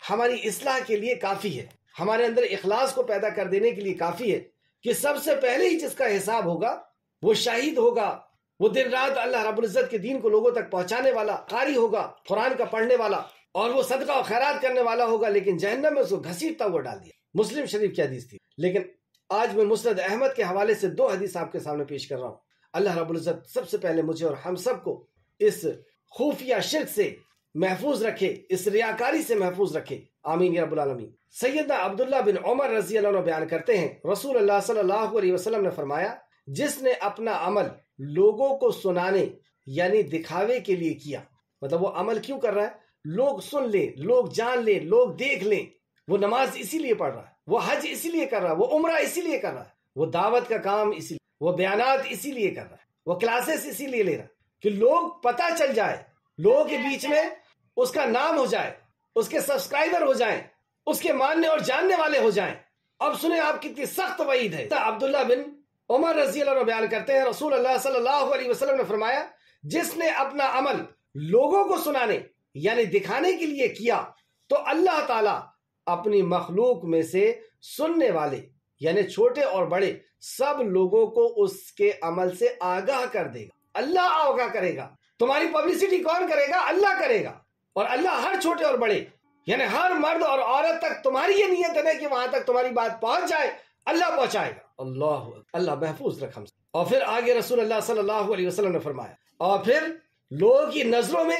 A: ہماری اصلاح کے لیے کافی ہے، ہمارے اندر اخلاص کو پیدا کر دینے کے لیے کافی ہے، کہ سب سے پہلے ہی جس کا حساب ہوگا وہ شہید ہوگا، وہ دن رات اللہ رب العزت کے دین کو لوگوں تک پہنچانے والا قاری ہوگا، قرآن کا پڑھنے والا، اور وہ صدقہ و خیرات کرنے والا ہوگا، لیکن جہنم میں اس کو گھسیٹتا ہوا ڈال دیا۔ مسلم شریف کی حدیث تھی، لیکن آج میں مسند احمد کے حوالے سے 2 حدیث آپ کے سامنے پیش کر رہا ہوں۔ اللہ رب العزت سب سے پہلے مجھے اور ہم سب کو اس خفیہ شرک سے محفوظ رکھے، اس ریاکاری سے محفوظ رکھے، آمین یا رب العالمین۔ سیدنا عبداللہ بن عمر رضی اللہ عنہ بیان کرتے ہیں، رسول اللہ صلی اللہ علیہ وسلم نے فرمایا، جس نے اپنا عمل لوگوں کو سنانے یعنی دکھاوے کے لیے کیا، مطلب وہ عمل کیوں کر رہا ہے؟ لوگ سن لیں، لوگ جان لیں، لوگ دیکھ لیں، وہ نماز اسی لیے پڑھ رہا ہے، وہ حج اسی لیے کر رہا ہے، وہ عمرہ اسی لیے کر رہا ہے، وہ دعوت کا کام اسی لیے، وہ بیانات اسی لیے کر رہا ہے، وہ کلاسز اسی لیے لے رہا ہے کہ لوگ پتہ چل جائے، لوگوں کے بیچ میں اس کا نام ہو جائے، اس کے سبسکرائبر ہو جائیں، اس کے ماننے اور جاننے والے ہو جائیں۔ اب سنیں آپ کتنی سخت وعید ہے۔ عبداللہ بن عمر رضی اللہ عنہ بیان کرتے ہیں، رسول اللہ صلی اللہ علیہ وسلم نے فرمایا، جس نے اپنا عمل لوگوں کو سنانے یعنی دکھانے کے لیے کیا تو اللہ تعالیٰ اپنی مخلوق میں سے سننے والے یعنی چھوٹے اور بڑے سب لوگوں کو اس کے عمل سے آگاہ کر دے گا۔ اللہ آگاہ کرے گا۔ تمہاری پبلسٹی کون کرے گا؟ اللہ کرے گا، اور اللہ ہر چھوٹے اور بڑے یعنی ہر مرد اور عورت تک تمہاری یہ نیت ہے کہ وہاں تک تمہاری بات پہنچ جائے، اللہ پہنچائے گا۔ اللہ محفوظ رکھ ہم سے۔ اور پھر آگے رسول اللہ صلی اللہ علیہ وسلم نے فرمایا، اور پھر لوگوں کی نظروں میں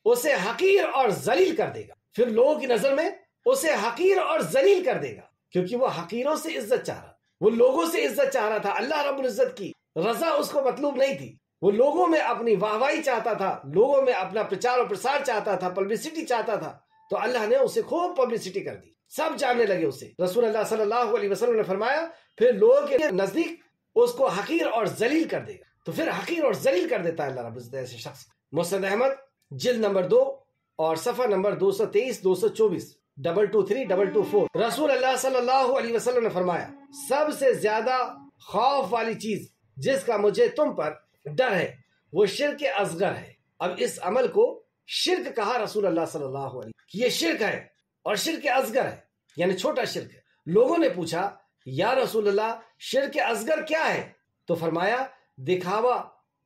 A: اسے حقیر اور ذلیل کر دے گا، پھر لوگوں کی نظر میں اسے حقیر اور ذلیل کر دے گا، کیونکہ وہ حقیروں سے عزت چاہ رہا، وہ لوگوں سے عزت چاہ رہا تھا، اللہ رب العزت کی رضا اس کو مطلوب نہیں تھی، وہ لوگوں میں اپنی واہوائی چاہتا تھا، لوگوں میں اپنا پرچار اور پرسار چاہتا تھا، پبلسٹی چاہتا تھا، تو اللہ نے اسے خوب پبلسٹی کر دی، سب جاننے لگے اسے۔ رسول اللہ صلی اللہ علیہ وسلم نے فرمایا پھر لوگوں کے نزدیک اس کو حقیر اور ذلیل کر دے گا۔ تو پھر حقیر اور ذلیل کر دیتا ہے اللہ رب العزت ایسے شخص۔ مسند احمد جلد نمبر 2 اور صفحہ نمبر 223 224 223 224۔ رسول اللہ صلی اللہ علیہ وسلم نے فرمایا سب سے زیادہ خوف والی چیز جس کا مجھے تم پر ڈر ہے وہ شرک اصغر ہے۔ اب اس عمل کو شرک کہا رسول اللہ صلی اللہ علیہ وسلم کہ یہ شرک ہے اور شرک اصغر ہے، یعنی چھوٹا شرک ہے۔ لوگوں نے پوچھا یا رسول اللہ شرک اصغر کیا ہے؟ تو فرمایا دکھاوا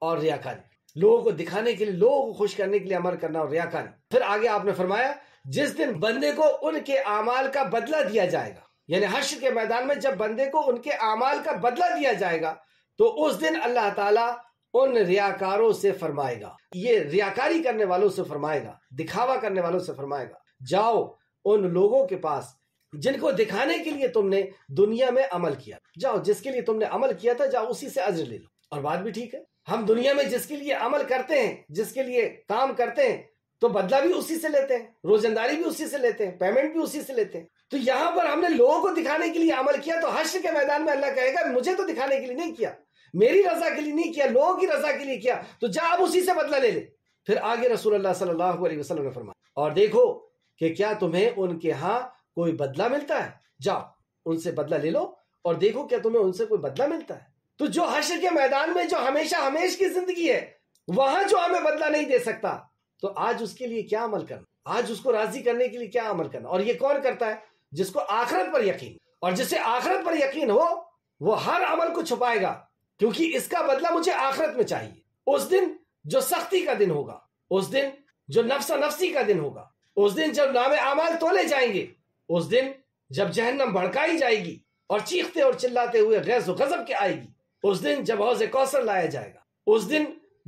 A: اور ریاکاری، لوگوں کو دکھانے کے لیے، لوگوں کو خوش کرنے کے لیے عمل کرنا اور ریاکاری۔ پھر آگے آپ نے فرمایا جس دن بندے کو ان کے اعمال کا بدلہ دیا جائے گا، یعنی حشر کے میدان میں جب بندے کو ان کے اعمال کا بدلہ دیا جائے گا تو اس دن اللہ تعالیٰ ان ریاکاروں سے فرمائے گا، یہ ریاکاری کرنے والوں سے فرمائے گا، دکھاوا کرنے والوں سے فرمائے گا جاؤ ان لوگوں کے پاس جن کو دکھانے کے لیے تم نے دنیا میں عمل کیا، جاؤ جس کے لیے تم نے عمل کیا تھا جاؤ اسی سے اجر لے لو۔ اور بات بھی ٹھیک ہے، ہم دنیا میں جس کے لیے عمل کرتے ہیں، جس کے لیے کام کرتے ہیں تو بدلہ بھی اسی سے لیتے ہیں، روزنداری بھی اسی سے لیتے ہیں، پیمنٹ بھی اسی سے لیتے ہیں۔ تو یہاں پر ہم نے لوگوں کو دکھانے کے لیے عمل کیا تو حشر کے میدان میں اللہ کہے گا مجھے تو دکھانے کے لیے نہیں کیا، میری رضا کے لیے نہیں کیا، لوگوں کی رضا کے لیے کیا، تو جا اب اسی سے بدلہ لے لے۔ پھر آگے رسول اللہ صلی اللہ علیہ وسلم نے فرمایا اور دیکھو کہ کیا تمہیں ان کے ہاں کوئی بدلہ ملتا ہے، جاؤ ان سے بدلہ لے لو اور دیکھو کیا تمہیں ان سے کوئی بدلہ ملتا ہے۔ تو جو حشر کے میدان میں جو ہمیشہ ہمیش کی زندگی ہے وہاں جو ہمیں بدلہ نہیں دے سکتا تو آج اس کے لیے کیا عمل کرنا، آج اس کو راضی کرنے کے لیے کیا عمل کرنا۔ اور یہ کون کرتا ہے؟ جس کو آخرت پر یقین، اور جسے آخرت پر یقین ہو وہ ہر عمل کو چھپائے گا کیونکہ اس کا بدلہ مجھے آخرت میں چاہیے۔ اس دن جو سختی کا دن ہوگا، اس دن جو نفس نفسی کا دن ہوگا، اس دن جب نام اعمال تولے جائیں گے، اس دن جب جہنم بھڑکائی جائے گی اور چیختے اور چلاتے ہوئے غیظ و غضب کے آئے گی، اس دن جب حوض کوثر لایا جائے گا، اس دن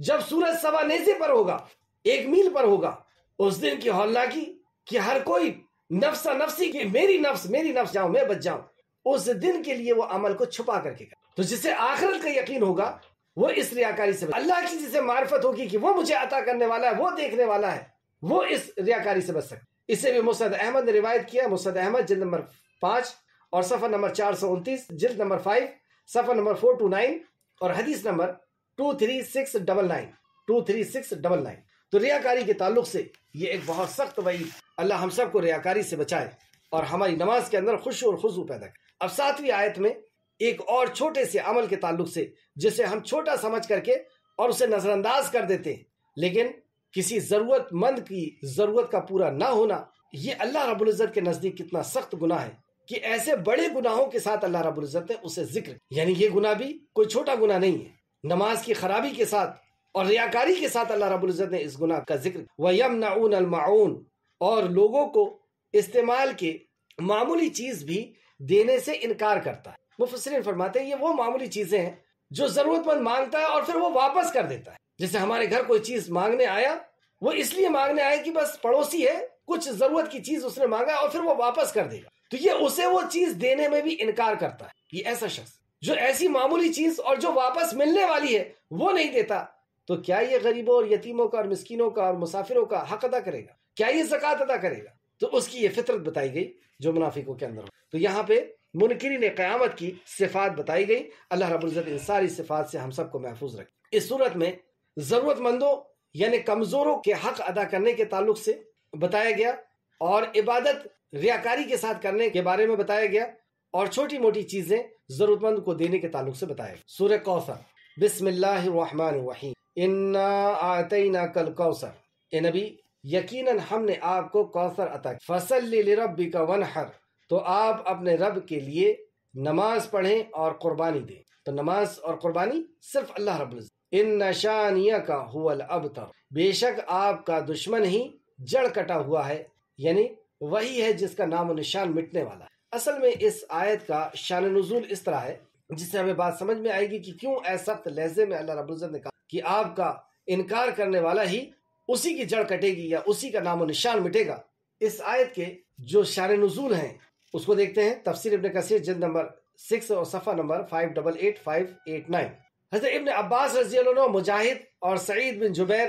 A: جب سورج سوا نیزے پر ہوگا، 1 میل پر ہوگا، اس دن کی ہولناکی کہ ہر کوئی نفس نفسی کی میری نفس جاؤں میں بچ جاؤں، اس دن کے لیے وہ عمل کو چھپا کر کے کرے۔ تو جسے آخرت کا یقین ہوگا وہ اس ریاکاری سے اللہ کی جسے معرفت ہوگی کہ وہ مجھے عطا کرنے والا ہے، وہ دیکھنے والا ہے، وہ اس ریاکاری سے بچ سکتا۔ اسے بھی مسند احمد نے روایت کیا، مسند احمد جلد نمبر 5 اور صفحہ نمبر 429، جلد نمبر 5 صفحہ نمبر 429 اور حدیث نمبر 23699۔ تو ریاکاری کے تعلق سے یہ ایک بہت سخت وعید، اللہ ہم سب کو ریاکاری سے بچائے اور ہماری نماز کے اندر خشوع اور خضوع پیدا کرے۔ اب 7ویں آیت میں ایک اور چھوٹے سے عمل کے تعلق سے جسے ہم چھوٹا سمجھ کر کے اور اسے نظر انداز کر دیتے ہیں، لیکن کسی ضرورت مند کی ضرورت کا پورا نہ ہونا، یہ اللہ رب العزت کے نزدیک کتنا سخت گناہ ہے کہ ایسے بڑے گناہوں کے ساتھ اللہ رب العزت نے اسے ذکر، یعنی یہ گناہ بھی کوئی چھوٹا گناہ نہیں ہے۔ نماز کی خرابی کے ساتھ اور ریاکاری کے ساتھ اللہ رب العزت نے اس گناہ کا ذکر، وَيَمْنَعُونَ الْمَعُونَ، اور لوگوں کو استعمال کے معمولی چیز بھی دینے سے انکار کرتا ہے۔ مفسرین فرماتے ہیں یہ وہ معمولی چیزیں ہیں جو ضرورت مند مانگتا ہے اور پھر وہ واپس کر دیتا ہے۔ جیسے ہمارے گھر کوئی چیز مانگنے آیا، وہ اس لیے مانگنے آیا کہ بس پڑوسی ہے، کچھ ضرورت کی چیز اس نے مانگا اور پھر وہ واپس کر دے گا، تو یہ اسے وہ چیز دینے میں بھی انکار کرتا ہے۔ یہ ایسا شخص جو ایسی معمولی چیز اور جو واپس ملنے والی ہے وہ نہیں دیتا، تو کیا یہ غریبوں اور یتیموں کا اور مسکینوں کا اور مسافروں کا حق ادا کرے گا؟ کیا یہ زکوٰۃ ادا کرے گا؟ تو اس کی یہ فطرت بتائی گئی جو منافقوں کے اندر ہو۔ تو یہاں پہ منکرین قیامت کی صفات بتائی گئی۔ اللہ رب العزت ان ساری صفات سے ہم سب کو محفوظ رکھے۔ اس صورت میں ضرورت مندوں یعنی کمزوروں کے حق ادا کرنے کے تعلق سے بتایا گیا، اور عبادت ریاکاری کے ساتھ کرنے کے بارے میں بتایا گیا، اور چھوٹی موٹی چیزیں ضرورت مند کو دینے کے تعلق سے بتایا گیا۔ سورہ کوثر، بسم اللہ الرحمن الرحیم، انا اعطیناک الکوثر، اے نبی یقیناً ہم نے آپ کو کوثر عطا کیا، فصلی لربک وانحر، تو آپ اپنے رب کے لیے نماز پڑھیں اور قربانی دیں۔ تو نماز اور قربانی صرف اللہ رب العزت۔ ان شانیک هو الابتر، بے شک آپ کا دشمن ہی جڑ کٹا ہوا ہے، یعنی وہی ہے جس کا نام و نشان مٹنے والا ہے۔ اصل میں اس آیت کا شان نزول اس طرح ہے جس سے ہمیں بات سمجھ میں آئے گی کہ کیوں ایسا سخت لہجے میں اللہ رب العزت نے کہا کہ آپ کا انکار کرنے والا ہی اسی کی جڑ کٹے گی یا اسی کا نام و نشان مٹے گا۔ اس آیت کے جو شان نزول ہیں اس کو دیکھتے ہیں۔ تفسیر ابن کثیر جلد نمبر 6 اور صفحہ نمبر 588589۔ حضرت ابن عباس رضی اللہ عنہ، مجاہد اور سعید بن جبیر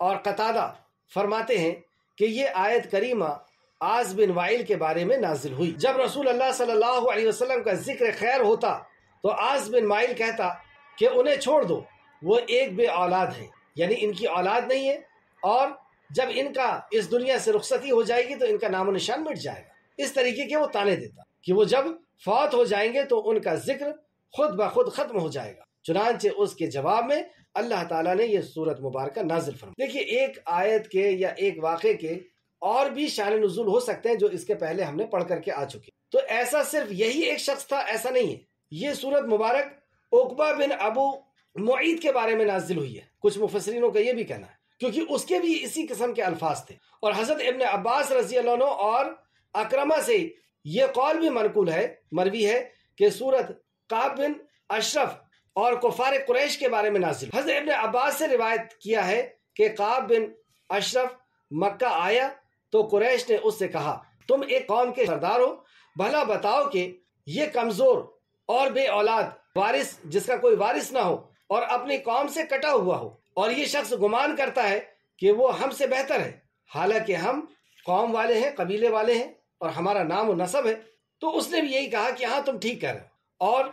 A: اور قتادہ فرماتے ہیں کہ یہ آیت کریمہ عاص بن وائل کے بارے میں نازل ہوئی۔ جب رسول اللہ صلی اللہ علیہ وسلم کا ذکر خیر ہوتا تو عاص بن وائل کہتا کہ انہیں چھوڑ دو، وہ ایک بے اولاد ہے، یعنی ان کی اولاد نہیں ہے، اور جب ان کا اس دنیا سے رخصتی ہو جائے گی تو ان کا نام و نشان مٹ جائے گا۔ اس طریقے کے وہ تانے دیتا کہ وہ جب فوت ہو جائیں گے تو ان کا ذکر خود بخود ختم ہو جائے گا۔ چنانچہ اس کے جواب میں اللہ تعالیٰ نے یہ سورت مبارکہ نازل فرمائی۔ دیکھیے، ایک آیت کے یا ایک واقعے کے اور بھی شان نزول ہو سکتے ہیں جو اس کے پہلے ہم نے پڑھ کر کے آ چکے، تو ایسا صرف یہی ایک شخص تھا ایسا نہیں ہے۔ یہ سورت مبارک عقبہ بن ابو معید کے بارے میں نازل ہوئی ہے، کچھ مفسرینوں کا یہ بھی کہنا ہے، کیونکہ اس کے بھی اسی قسم کے الفاظ تھے۔ اور حضرت ابن عباس رضی اللہ عنہ اور اکرمہ سے یہ قول بھی منقول ہے، مروی ہے، کہ سورت کعب بن اشرف اور کفار قریش کے بارے میں نازل۔ حضرت ابن عباس سے روایت کیا ہے کہ کعب بن اشرف مکہ آیا تو قریش نے اس سے کہا، تم ایک قوم کے سردار ہو، بھلا بتاؤ کہ یہ کمزور اور بے اولاد وارث، جس کا کوئی وارث نہ ہو اور اپنی قوم سے کٹا ہوا ہو، اور یہ شخص گمان کرتا ہے کہ وہ ہم سے بہتر ہے، حالانکہ ہم قوم والے ہیں، قبیلے والے ہیں، اور ہمارا نام و نسب ہے۔ تو اس نے بھی یہی کہا کہ ہاں تم ٹھیک کہہ رہے ہو۔ اور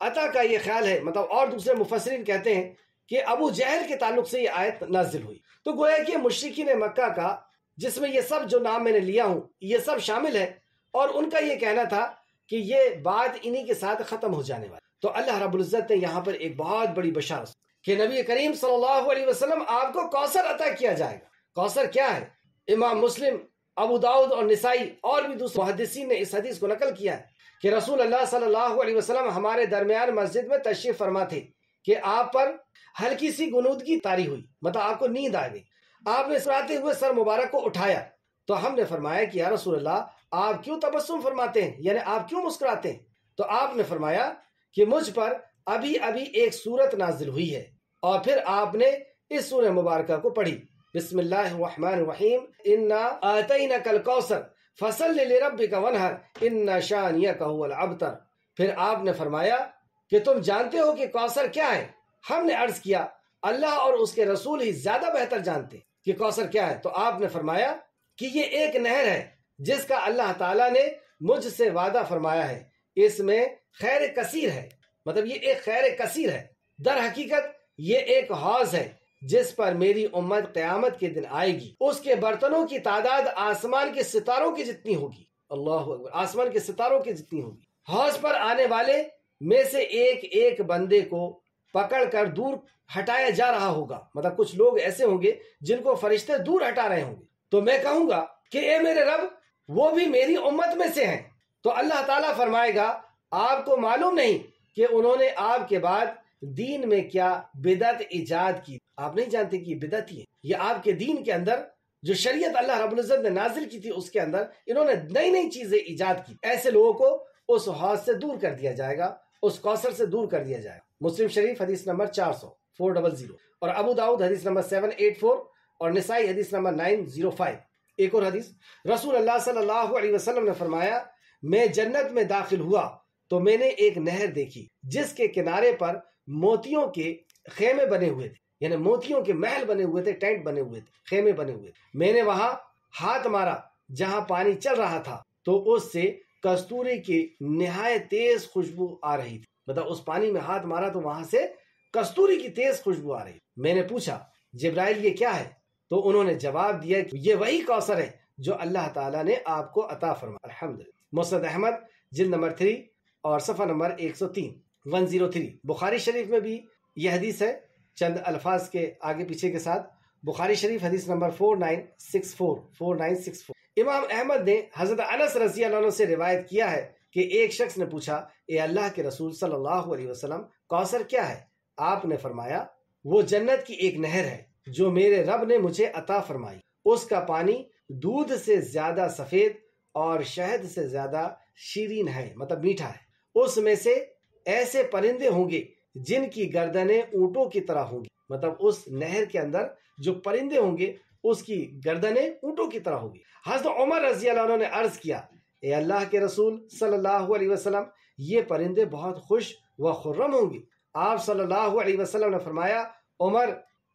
A: عطا کا یہ خیال ہے، مطلب اور دوسرے مفسرین کہتے ہیں کہ ابو جہل کے تعلق سے یہ آیت نازل ہوئی۔ تو گویا کہ مشرکین مکہ کا، جس میں یہ سب جو نام میں نے لیا ہوں یہ سب شامل ہے، اور ان کا یہ کہنا تھا کہ یہ بات انہی کے ساتھ ختم ہو جانے والی۔ تو اللہ رب العزت نے یہاں پر ایک بہت بڑی بشارت کہ نبی کریم صلی اللہ علیہ وسلم آپ کو کوثر عطا کیا جائے گا۔ کوثر کیا ہے؟ امام مسلم، ابو داؤد اور نسائی اور بھی دوسرے محدثین نے اس حدیث کو نقل کیا ہے کہ رسول اللہ صلی اللہ علیہ وسلم ہمارے درمیان مسجد میں تشریف فرما تھے کہ آپ پر ہلکی سی غنودگی طاری ہوئی، مطلب آپ کو نیند آ گئی۔ آپ نے سراتے ہوئے سر مبارک کو اٹھایا تو ہم نے فرمایا کہ یا رسول اللہ، آپ کیوں تبسم فرماتے ہیں، یعنی آپ کیوں مسکراتے ہیں؟ تو آپ نے فرمایا کہ مجھ پر ابھی ایک سورت نازل ہوئی ہے، اور پھر آپ نے اس سورہ مبارکہ کو پڑھی، بسم اللہ الرحمن الرحیم، انا آتینک الکوثر فصل لربک وانحر ان شانیک هو الابتر۔ پھر آپ نے فرمایا کہ تم جانتے ہو کہ کوثر کیا ہے؟ ہم نے عرض کیا اللہ اور اس کے رسول ہی زیادہ بہتر جانتے کہ کوثر کیا ہے۔ تو آپ نے فرمایا کہ یہ ایک نہر ہے جس کا اللہ تعالیٰ نے مجھ سے وعدہ فرمایا ہے، اس میں خیر کثیر ہے، مطلب یہ ایک خیر کثیر ہے۔ در حقیقت یہ ایک حوض ہے جس پر میری امت قیامت کے دن آئے گی، اس کے برتنوں کی تعداد آسمان کے ستاروں کی جتنی ہوگی، اللہ اکبر، آسمان کے ستاروں کی جتنی ہوگی۔ حوض پر آنے والے میں سے ایک ایک بندے کو پکڑ کر دور ہٹایا جا رہا ہوگا، مطلب کچھ لوگ ایسے ہوں گے جن کو فرشتے دور ہٹا رہے ہوں گے، تو میں کہوں گا کہ اے میرے رب، وہ بھی میری امت میں سے ہیں۔ تو اللہ تعالیٰ فرمائے گا آپ کو معلوم نہیں کہ انہوں نے آپ کے بعد دین میں کیا بدعت ایجاد کی؟ آپ نہیں جانتے کہ یہ بدعت ہی ہے؟ یہ آپ کے دین کے اندر جو شریعت اللہ رب العزت نے نازل کی تھی اس کے اندر انہوں نے نئی نئی چیزیں ایجاد کی۔ ایسے لوگوں کو اس حوض سے دور کر دیا جائے گا، اس کوثر سے دور کر دیا جائے گا۔ مسلم شریف حدیث نمبر 400 اور ابو داؤد حدیث نمبر 784 اور نسائی حدیث نمبر 905۔ ایک اور حدیث، رسول اللہ صلی اللہ علیہ وسلم نے فرمایا میں جنت میں داخل ہوا تو میں نے ایک نہر دیکھی جس کے کنارے پر موتیوں کے خیمے بنے ہوئے تھے، یعنی موتیوں کے محل بنے ہوئے تھے، ٹینٹ بنے ہوئے تھے، خیمے بنے ہوئے تھے۔ میں نے وہاں ہاتھ مارا جہاں پانی چل رہا تھا تو اس سے کستوری کی نہایت تیز خوشبو آ رہی تھی، مطلب اس پانی میں ہاتھ مارا تو وہاں سے کستوری کی تیز خوشبو آ رہی۔ میں نے پوچھا جبرائیل یہ کیا ہے؟ تو انہوں نے جواب دیا کہ یہ وہی کوثر ہے جو اللہ تعالیٰ نے آپ کو عطا فرمایا۔ الحمدللہ۔ مسند احمد جلد نمبر 3 اور صفحہ نمبر 103 بخاری شریف میں بھی یہ حدیث ہے، چند الفاظ کے آگے پیچھے کے ساتھ۔ بخاری شریف حدیث نمبر 4964۔ امام احمد نے حضرت انس رضی اللہ عنہ سے روایت کیا ہے کہ ایک شخص نے پوچھا اے اللہ کے رسول صلی اللہ علیہ وسلم، کوثر کیا ہے؟ آپ نے فرمایا وہ جنت کی ایک نہر ہے جو میرے رب نے مجھے عطا فرمائی، اس کا پانی دودھ سے زیادہ سفید اور شہد سے زیادہ شیرین ہے، مطلب میٹھا ہے۔ اس میں سے ایسے پرندے ہوں گے جن کی گردنیں اونٹوں کی طرح ہوں گی، مطلب اس نہر کے اندر جو پرندے ہوں گے اس کی گردنیں اونٹوں کی طرح ہوگی۔ حضرت عمر رضی اللہ عنہ نے عرض کیا اے اللہ کے رسول صلی اللہ علیہ وسلم، یہ پرندے بہت خوش و خرم ہوں گے۔ آپ صلی اللہ علیہ وسلم نے فرمایا عمر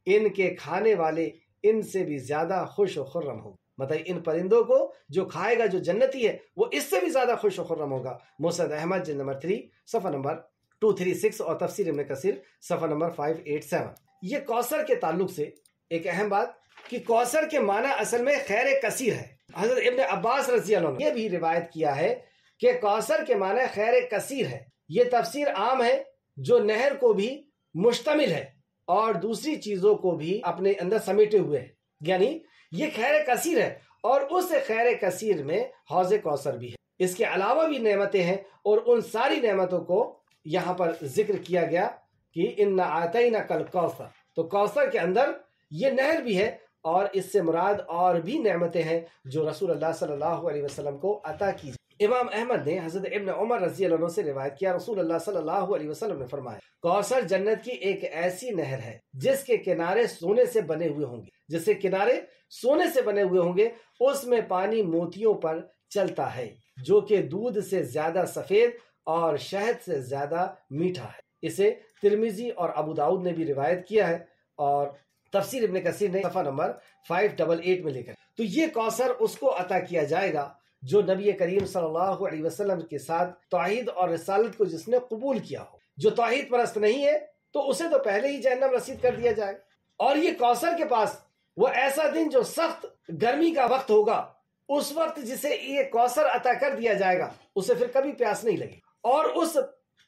A: ان کے کھانے والے ان سے بھی زیادہ خوش و خرم ہو، مطلب ان پرندوں کو جو کھائے گا جو جنتی ہے وہ اس سے بھی زیادہ خوش و خرم ہوگا۔ مسند احمد جلد نمبر 3 صفحہ نمبر 236 اور تفسیر ابن کثیر صفحہ نمبر 587۔ یہ کوثر کے تعلق سے ایک اہم بات کہ کوثر کے معنی اصل میں خیر کثیر ہے۔ حضرت ابن عباس رضی اللہ عنہ نے یہ بھی روایت کیا ہے کہ کوثر کے معنی خیر کثیر ہے۔ یہ تفسیر عام ہے جو نہر کو بھی مشتمل ہے اور دوسری چیزوں کو بھی اپنے اندر سمیٹے ہوئے ہے، یعنی یہ خیر کثیر ہے اور اس خیر کثیر میں حوض کوثر بھی ہے۔ اس کے علاوہ بھی نعمتیں ہیں اور ان ساری نعمتوں کو یہاں پر ذکر کیا گیا کہ اِنَّا أَعْطَيْنَاكَ الْكَوْثَرَ، تو کوثر کے اندر یہ نہر بھی ہے اور اس سے مراد اور بھی نعمتیں ہیں جو رسول اللہ صلی اللہ علیہ وسلم کو عطا کی۔ امام احمد نے حضرت ابن عمر رضی اللہ عنہ سے روایت کیا، رسول اللہ صلی اللہ علیہ وسلم نے فرمایا کوثر جنت کی ایک ایسی نہر ہے جس کے کنارے سونے سے بنے ہوئے ہوں گے، جس کے کنارے سونے سے بنے ہوئے ہوں گے، اس میں پانی موتیوں پر چلتا ہے جو کہ دودھ سے زیادہ سفید اور شہد سے زیادہ میٹھا ہے۔ اسے ترمذی اور ابو داؤد نے بھی روایت کیا ہے اور تفسیر ابن کثیر نے صفحہ نمبر 588 میں لے کر۔ تو یہ کوثر اس کو عطا کیا جائے گا جو نبی کریم صلی اللہ علیہ وسلم کے ساتھ توحید اور رسالت کو جس نے قبول کیا ہو۔ جو توحید پرست نہیں ہے تو اسے تو پہلے ہی جہنم رسید کر دیا جائے گا۔ اور یہ کوثر کے پاس وہ ایسا دن جو سخت گرمی کا وقت ہوگا، اس وقت جسے یہ کوثر عطا کر دیا جائے گا اسے پھر کبھی پیاس نہیں لگے، اور اس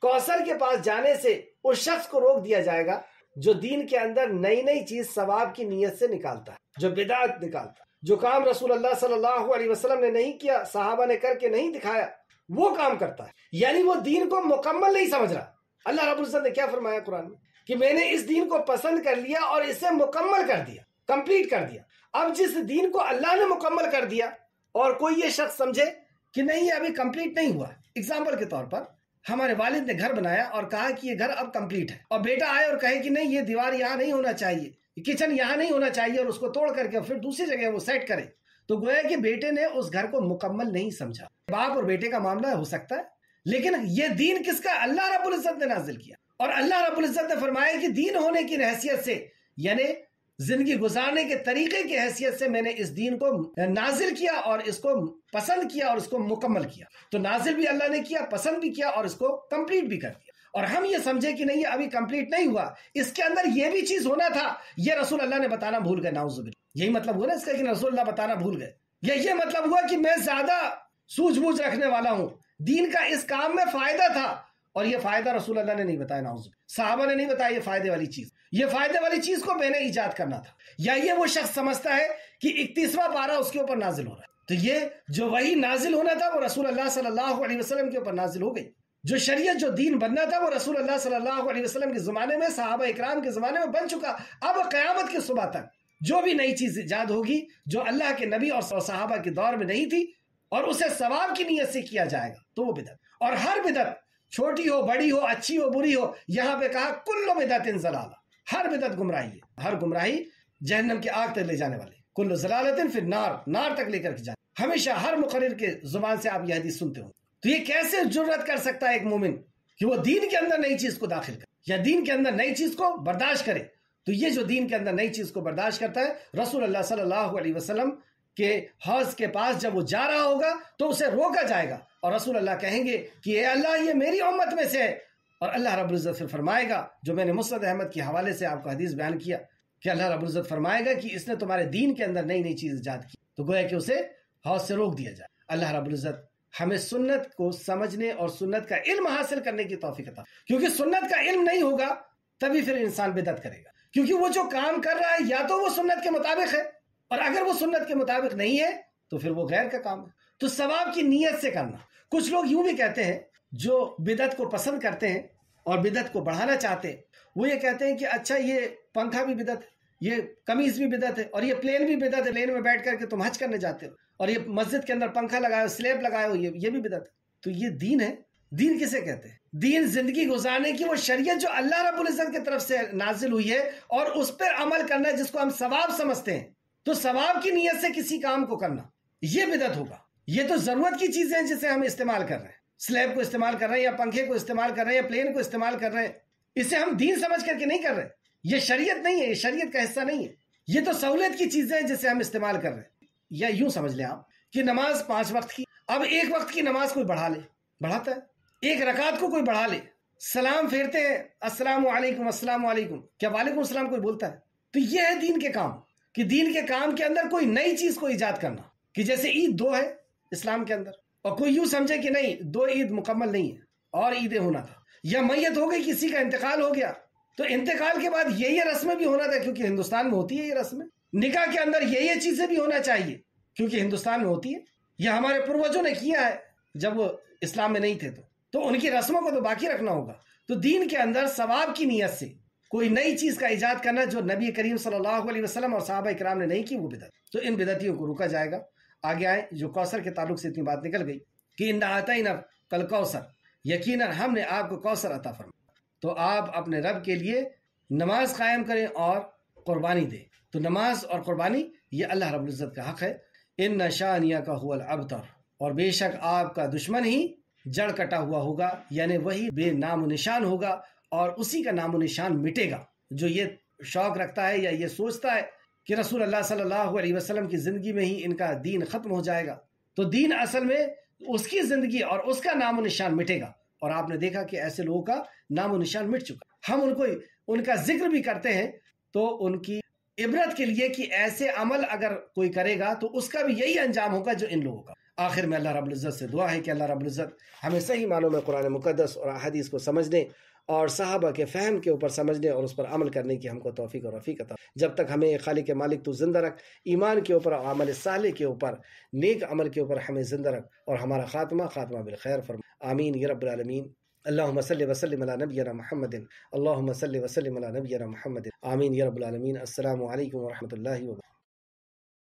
A: کوثر کے پاس جانے سے اس شخص کو روک دیا جائے گا جو دین کے اندر نئی نئی چیز ثواب کی نیت سے نکالتا ہے، جو بدعت نکالتا ہے، جو کام رسول اللہ صلی اللہ علیہ وسلم نے نہیں کیا، صحابہ نے کر کے نہیں دکھایا، وہ کام کرتا ہے، یعنی وہ دین کو مکمل نہیں سمجھ رہا۔ اللہ رب العزت نے کیا فرمایا قرآن میں کہ میں نے اس دین کو پسند کر لیا اور اسے مکمل کر دیا، کمپلیٹ کر دیا۔ اب جس دین کو اللہ نے مکمل کر دیا اور کوئی یہ شخص سمجھے کہ نہیں یہ ابھی کمپلیٹ نہیں ہوا، اگزامپل کے طور پر ہمارے والد نے گھر بنایا اور کہا کہ یہ گھر اب کمپلیٹ ہے، اور بیٹا آئے اور کہے کہ نہیں یہ دیوار یہاں نہیں ہونا چاہیے، کچن یہاں نہیں ہونا چاہیے، اور اس کو توڑ کر کے پھر دوسری جگہ وہ سیٹ کرے، تو گویا کہ بیٹے نے اس گھر کو مکمل نہیں سمجھا۔ باپ اور بیٹے کا معاملہ ہو سکتا ہے، لیکن یہ دین کس کا؟ اللہ رب العزت نے نازل کیا، اور اللہ رب العزت نے فرمایا کہ دین ہونے کی حیثیت سے، یعنی زندگی گزارنے کے طریقے کی حیثیت سے میں نے اس دین کو نازل کیا اور اس کو پسند کیا اور اس کو مکمل کیا۔ تو نازل بھی اللہ نے کیا، پسند بھی کیا اور اس کو کمپلیٹ بھی کر دیا۔ اور ہم یہ سمجھے کہ نہیں یہ ابھی کمپلیٹ نہیں ہوا، اس کے اندر یہ بھی چیز ہونا تھا، یہ رسول اللہ نے بتانا بھول گئے، نعوذ باللہ۔ یہی مطلب ہوا نا اس کا کہ رسول اللہ بتانا بھول گئے، یا یہ مطلب ہوا کہ میں زیادہ سوجھ بوجھ رکھنے والا ہوں، دین کا اس کام میں فائدہ تھا اور یہ فائدہ رسول اللہ نے نہیں بتایا، نعوذ باللہ، صحابہ نے نہیں بتایا یہ فائدے والی چیز، یہ فائدے والی چیز کو میں نے ایجاد کرنا تھا۔ یا یہ وہ شخص سمجھتا ہے کہ 31واں پارہ اس کے اوپر نازل ہو رہا ہے، تو یہ جو وہی نازل ہونا تھا وہ رسول اللہ صلی اللہ علیہ وسلم کے اوپر نازل ہو گئی، جو شریعت جو دین بننا تھا وہ رسول اللہ صلی اللہ علیہ وسلم کے زمانے میں، صحابہ اکرام کے زمانے میں بن چکا۔ اب قیامت کی صبح تک جو بھی نئی چیز ایجاد ہوگی جو اللہ کے نبی اور صحابہ کے دور میں نہیں تھی اور اسے ثواب کی نیت سے کیا جائے گا تو وہ بدعت، اور ہر بدعت چھوٹی ہو بڑی ہو اچھی ہو بری ہو، یہاں پہ کہا کل بدعت ضلالہ، ہر بدعت گمراہی ہے، ہر گمراہی جہنم کی آگ تک لے جانے والی، کل ضلالۃ فی النار، نار تک لے کر کے جانے۔ ہمیشہ ہر مقرر کے زبان سے آپ یہ حدیث سنتے ہو، تو یہ کیسے جرأت کر سکتا ہے ایک مومن کہ وہ دین کے اندر نئی چیز کو داخل کرے یا دین کے اندر نئی چیز کو برداشت کرے؟ تو یہ جو دین کے اندر نئی چیز کو برداشت کرتا ہے، رسول اللہ صلی اللہ علیہ وسلم کے حوض کے پاس جب وہ جا رہا ہوگا تو اسے روکا جائے گا اور رسول اللہ کہیں گے کہ اے اللہ یہ میری امت میں سے ہے، اور اللہ رب العزت پھر فرمائے گا، جو میں نے مسند احمد کے حوالے سے آپ کو حدیث بیان کیا کہ اللہ رب العزت فرمائے گا کہ اس نے تمہارے دین کے اندر نئی نئی چیز ایجاد کی، تو گویا کہ اسے حوض سے روک دیا جائے۔ اللہ رب العزت ہمیں سنت کو سمجھنے اور سنت کا علم حاصل کرنے کی توفیق عطا، کیونکہ سنت کا علم نہیں ہوگا تبھی پھر انسان بدعت کرے گا، کیونکہ وہ جو کام کر رہا ہے یا تو وہ سنت کے مطابق ہے، اور اگر وہ سنت کے مطابق نہیں ہے تو پھر وہ غیر کا کام ہے۔ تو ثواب کی نیت سے کرنا۔ کچھ لوگ یوں بھی کہتے ہیں جو بدعت کو پسند کرتے ہیں اور بدعت کو بڑھانا چاہتے ہیں، وہ یہ کہتے ہیں کہ اچھا یہ پنکھا بھی بدعت ہے، یہ قمیض بھی بدعت ہے، اور یہ پلین بھی بدعت ہے، پلین میں بیٹھ کر کے تم حج کرنے جاتے ہو، اور یہ مسجد کے اندر پنکھا لگائے ہو، سلیب لگائے ہو، یہ بھی بدعت ہے۔ تو یہ دین ہے؟ دین کسے کہتے ہیں؟ دین زندگی گزارنے کی وہ شریعت جو اللہ رب العزت کی طرف سے نازل ہوئی ہے اور اس پر عمل کرنا ہے جس کو ہم ثواب سمجھتے ہیں، تو ثواب کی نیت سے کسی کام کو کرنا یہ بدعت ہوگا۔ یہ تو ضرورت کی چیزیں ہیں جسے ہم استعمال کر رہے ہیں، سلیب کو استعمال کر رہے ہیں یا پنکھے کو استعمال کر رہے ہیں یا پلین کو استعمال کر رہے ہیں، اسے ہم دین سمجھ کر کے نہیں کر رہے. یہ شریعت نہیں ہے، یہ شریعت کا حصہ نہیں ہے. یہ تو سہولت کی چیزیں ہیں جسے ہم استعمال کر رہے ہیں. یا یوں سمجھ لیں آپ کہ نماز 5 وقت کی، اب ایک وقت کی نماز کوئی بڑھا لے، بڑھاتا ہے. ایک رکعت کو کوئی بڑھا لے، سلام پھیرتے ہیں السلام علیکم السلام علیکم، کیا وعلیکم السلام کوئی بولتا ہے؟ تو یہ ہے دین کے کام، کہ دین کے کام کے اندر کوئی نئی چیز کو ایجاد کرنا. کہ جیسے عید 2 ہے اسلام کے اندر، اور کوئی یوں سمجھے کہ نہیں 2 عید مکمل نہیں ہے اور عیدیں ہونا تھا. یا میت ہو گئی، کسی کا انتقال ہو گیا، تو انتقال کے بعد یہ رسمیں بھی ہونا تھا، کیونکہ ہندوستان میں ہوتی ہے یہ رسمیں. نکاح کے اندر یہ چیزیں بھی ہونا چاہیے، کیونکہ ہندوستان میں ہوتی ہے. یہ ہمارے پروجوں نے کیا ہے جب وہ اسلام میں نہیں تھے، تو ان کی رسموں کو تو باقی رکھنا ہوگا. تو دین کے اندر ثواب کی نیت سے کوئی نئی چیز کا ایجاد کرنا جو نبی کریم صلی اللہ علیہ وسلم اور صحابہ کرام نے نہیں کی، وہ بدعت. تو ان بدعتیوں کو روکا جائے گا. آگے آئے جو کوثر کے تعلق سے اتنی بات نکل گئی کہ انا اعطینا کل کوثر، یقیناً ہم نے آپ کو کوثر عطا فرمایا. تو آپ اپنے رب کے لیے نماز قائم کریں اور قربانی دیں. تو نماز اور قربانی یہ اللہ رب العزت کا حق ہے. ان شانیک هو الابتر، اور بے شک آپ کا دشمن ہی جڑ کٹا ہوا ہوگا، یعنی وہی بے نام و نشان ہوگا، اور اسی کا نام و نشان مٹے گا جو یہ شوق رکھتا ہے یا یہ سوچتا ہے کہ رسول اللہ صلی اللہ علیہ وسلم کی زندگی میں ہی ان کا دین ختم ہو جائے گا. تو دین اصل میں اس کی زندگی اور اس کا نام و نشان مٹے گا. اور آپ نے دیکھا کہ ایسے لوگوں کا نام و نشان مٹ چکا. ہم ان کا ذکر بھی کرتے ہیں تو ان کی عبرت کے لیے کہ ایسے عمل اگر کوئی کرے گا تو اس کا بھی یہی انجام ہوگا جو ان لوگوں کا. آخر میں اللہ رب العزت سے دعا ہے کہ اللہ رب العزت ہمیں صحیح معنوں میں قرآن مقدس اور احادیث کو سمجھنے اور صحابہ کے فہم کے اوپر سمجھنے اور اس پر عمل کرنے کی ہم کو توفیق اور رفیق عطا. جب تک ہمیں خالق مالک تو زندہ رکھ، ایمان کے اوپر، عمل صالح کے اوپر، نیک عمل کے اوپر ہمیں زندہ رکھ، اور ہمارا خاتمہ بالخیر فرما. آمین یا رب العالمین. اللہم صلی وسلم علی نبینا محمد، اللہم صلی وسلم علی نبینا محمد. آمین یا رب العالمین. السلام علیکم ورحمۃ اللہ وبرکاتہ.